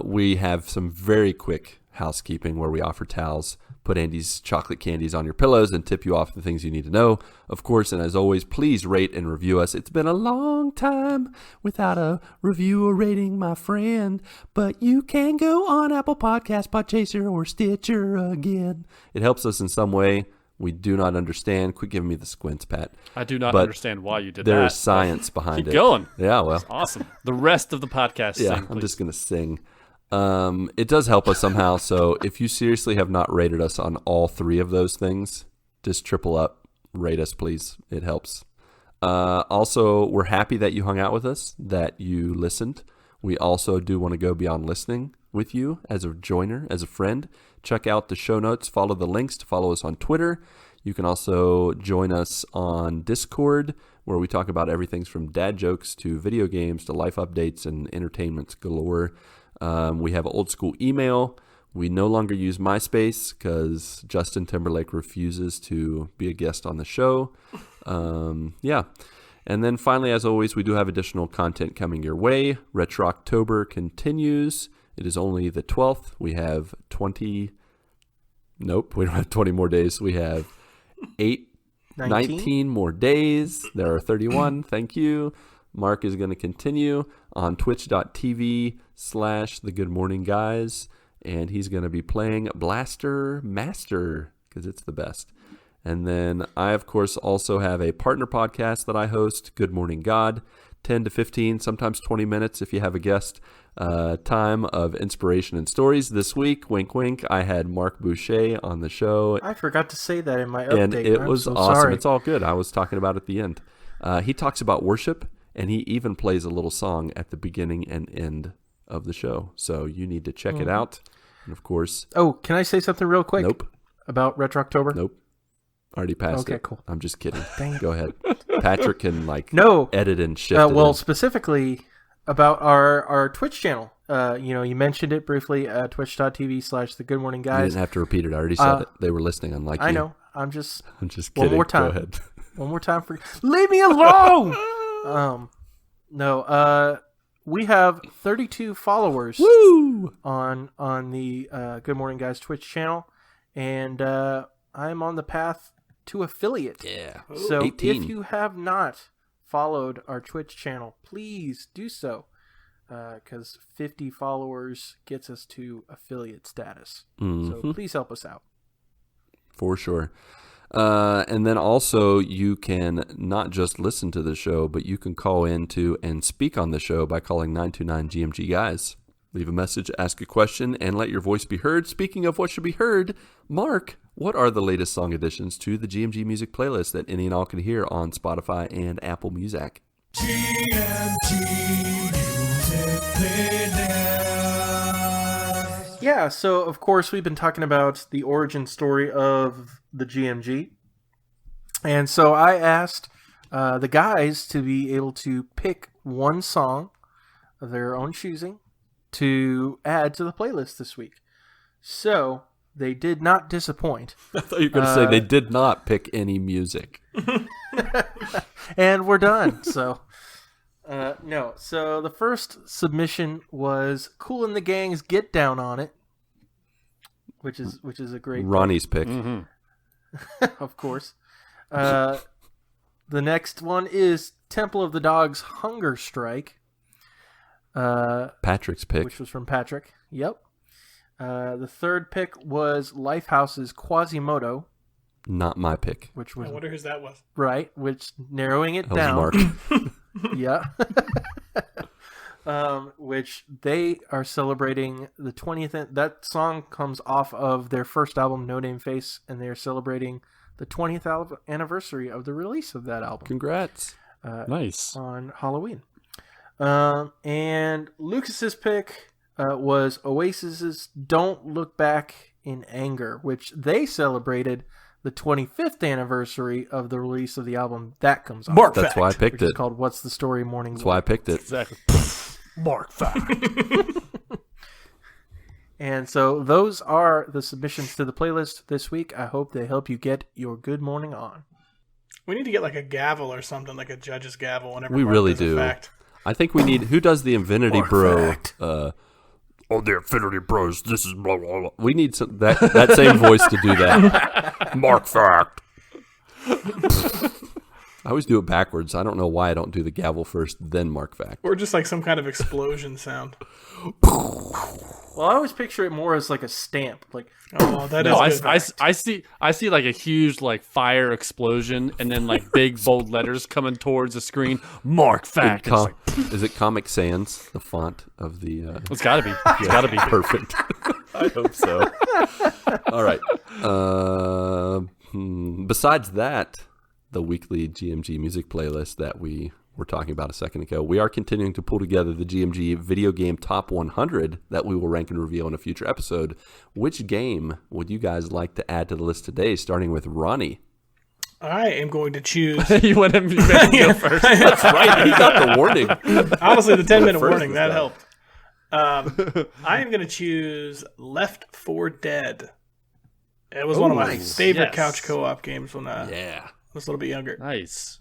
we have some very quick housekeeping where we offer towels, put Andy's chocolate candies on your pillows, and tip you off the things you need to know. Of course, and as always, please rate and review us. It's been a long time without a review or rating, my friend. But you can go on Apple Podcasts, Podchaser, or Stitcher again. It helps us in some way. We do not understand. Quit giving me the squints, Pat. I do not understand why you did that. There is science behind it. Keep going. Yeah, well. That's awesome. The rest of the podcast. Yeah, I'm just going to sing. It does help us somehow. So if you seriously have not rated us on all 3 of those things, just triple up, rate us, please. It helps. Also, we're happy that you hung out with us, that you listened. We also do want to go beyond listening with you as a joiner, as a friend. Check out the show notes. Follow the links to follow us on Twitter. You can also join us on Discord, where we talk about everything from dad jokes to video games to life updates and entertainments galore. We have an old school email, We no longer use MySpace because Justin Timberlake refuses to be a guest on the show. Yeah. And then finally, as always, we do have additional content coming your way. Retro October continues. It is only the 12th. We have 20. Nope, we don't have 20 more days. We have 19 more days. There are 31. Thank you. Mark is going to continue on twitch.tv/The Good Morning Guys. And he's going to be playing Blaster Master because it's the best. And then I, of course, also have a partner podcast that I host, Good Morning God, 10 to 15, sometimes 20 minutes if you have a guest, time of inspiration and stories. This week, wink, wink, I had Marc Boucher on the show. I forgot to say that in my update. And it was so awesome. Sorry. It's all good. I was talking about it at the end. He talks about worship, and he even plays a little song at the beginning and end of the show. So you need to check it out. And, of course... Oh, can I say something real quick? Nope. About Retro October? Nope. Already passed it. Okay, cool. I'm just kidding. Dang it. Go ahead. Patrick can No. edit and shift it well, in. specifically about our Twitch channel. You mentioned it briefly, twitch.tv/The Good Morning You Guys. didn't have to repeat it. I already said it. They were listening, unlike you. I know. I'm just kidding. one more time. Go ahead. One more time for leave me alone. No. We have 32 followers. Woo! on the Good Morning Guys Twitch channel, and I'm on the path to affiliate. Yeah. So 18. if you have not followed our Twitch channel, please do so, because 50 followers gets us to affiliate status. So please help us out. For sure. And then also you can not just listen to the show, but you can call into and speak on the show by calling 929 GMG Guys. Leave a message, ask a question, and let your voice be heard. Speaking of what should be heard, Mark, what are the latest song additions to the GMG Music playlist that any and all can hear on Spotify and Apple Music? GMG Music Playlist. Yeah, so of course we've been talking about the origin story of the GMG. And so I asked the guys to be able to pick one song of their own choosing to add to the playlist this week. So they did not disappoint. I thought you were going to say they did not pick any music. And we're done. So no. So the first submission was Kool and the Gang's "Get Down on It," which is a great Ronnie's pick. of course. The next one is Temple of the Dog's "Hunger Strike." Patrick's pick. Which was from Patrick. Yep. The third pick was Lifehouse's "Quasimodo," Not my pick. which I was wonder whose that was. right. Which narrowing it That down. was Mark. Yeah. Which they are celebrating the 20th. That song comes off of their first album, No Name Face, and they are celebrating the 20th anniversary of the release of that album. Congrats. Nice. On Halloween. And Lucas's pick was Oasis's "Don't Look Back in Anger," which they celebrated the 25th anniversary of the release of the album that comes off. Mark That's fact. why I picked Which is it. called "What's the Story Morning That's Glory." why I picked it. Exactly. Mark fact. And so those are the submissions to the playlist this week. I hope they help you get your good morning on. We need to get like a gavel or something, like a judge's gavel whenever We Mark really does a do. fact. I think we need... Who does the Infinity Mark Bro? fact. The Infinity Bros. This is blah, blah, blah. We need that same voice to do that. Mark fact. I always do it backwards. I don't know why I don't do the gavel first, then Mark fact. Or just like some kind of explosion sound. Well, I always picture it more as like a stamp. Like, Oh, that No, is good. I see like a huge like fire explosion and then like big bold letters coming towards the screen. Mark fact. It's like, Is it Comic Sans, the font of the... it's gotta be. It's gotta be. Perfect. I hope so. All right. Besides that, the weekly GMG music playlist that we were talking about a second ago, we are continuing to pull together the GMG video game top 100 that we will rank and reveal in a future episode. Which game would you guys like to add to the list today, starting with Ronnie? I am going to choose. You went and go first. That's right. He got the warning. Honestly, the 10-minute First warning, this that time. helped. I am going to choose Left 4 Dead. It was one of my favorite couch co-op games when I was a little bit younger. Nice.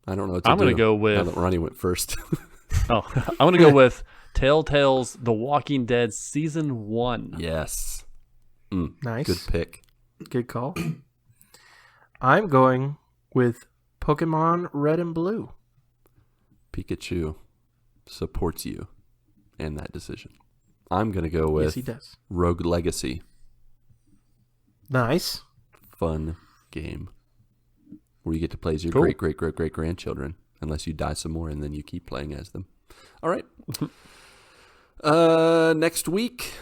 I don't know what to I'm do. going to go Now that with. Ronnie went first. Oh, I'm going to go with Telltale's The Walking Dead Season 1. Yes. Nice. Good pick. Good call. I'm going with Pokemon Red and Blue. Pikachu supports you and that decision. I'm going to go with Yes, he does. Rogue Legacy. Nice. Fun game where you get to play as your Cool. great grandchildren, unless you die some more and then you keep playing as them. All right. Next week,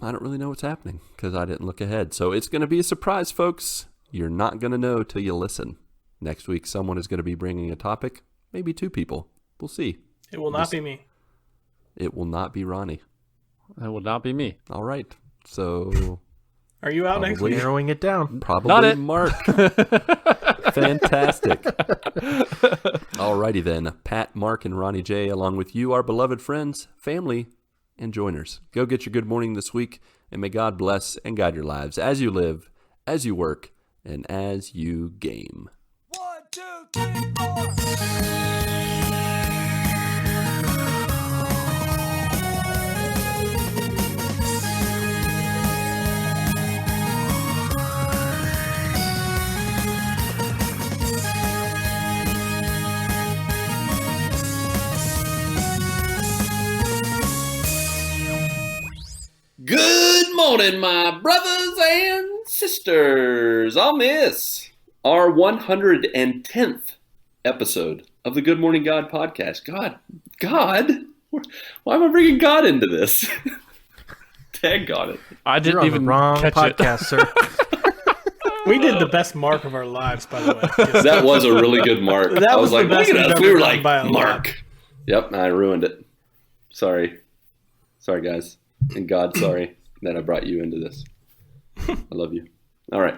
I don't really know what's happening because I didn't look ahead. So it's going to be a surprise, folks. You're not going to know till you listen. Next week, someone is going to be bringing a topic, maybe two people. We'll see. It will not be me. It will not be Ronnie. That would not be me. All right. So Are you out next Probably. week? Narrowing it down. probably Not it. Mark. Fantastic. Alrighty then. Pat, Mark, and Ronnie J, along with you, our beloved friends, family, and joiners. Go get your good morning this week, and may God bless and guide your lives as you live, as you work, and as you game. 1, 2, 3, 4. Good morning, my brothers and sisters. On this, our 110th episode of the Good Morning God podcast. God? Why am I bringing God into this? Tag got it. I You're didn't on even the wrong catch podcast, sir. We did the best mark of our lives, by the way. That was a really good mark. That I was was like, the best look at we've us. We ever were done like, by a lot. Mark. Yep, I ruined it. Sorry, guys. And God, sorry that I brought you into this. I love you. All right.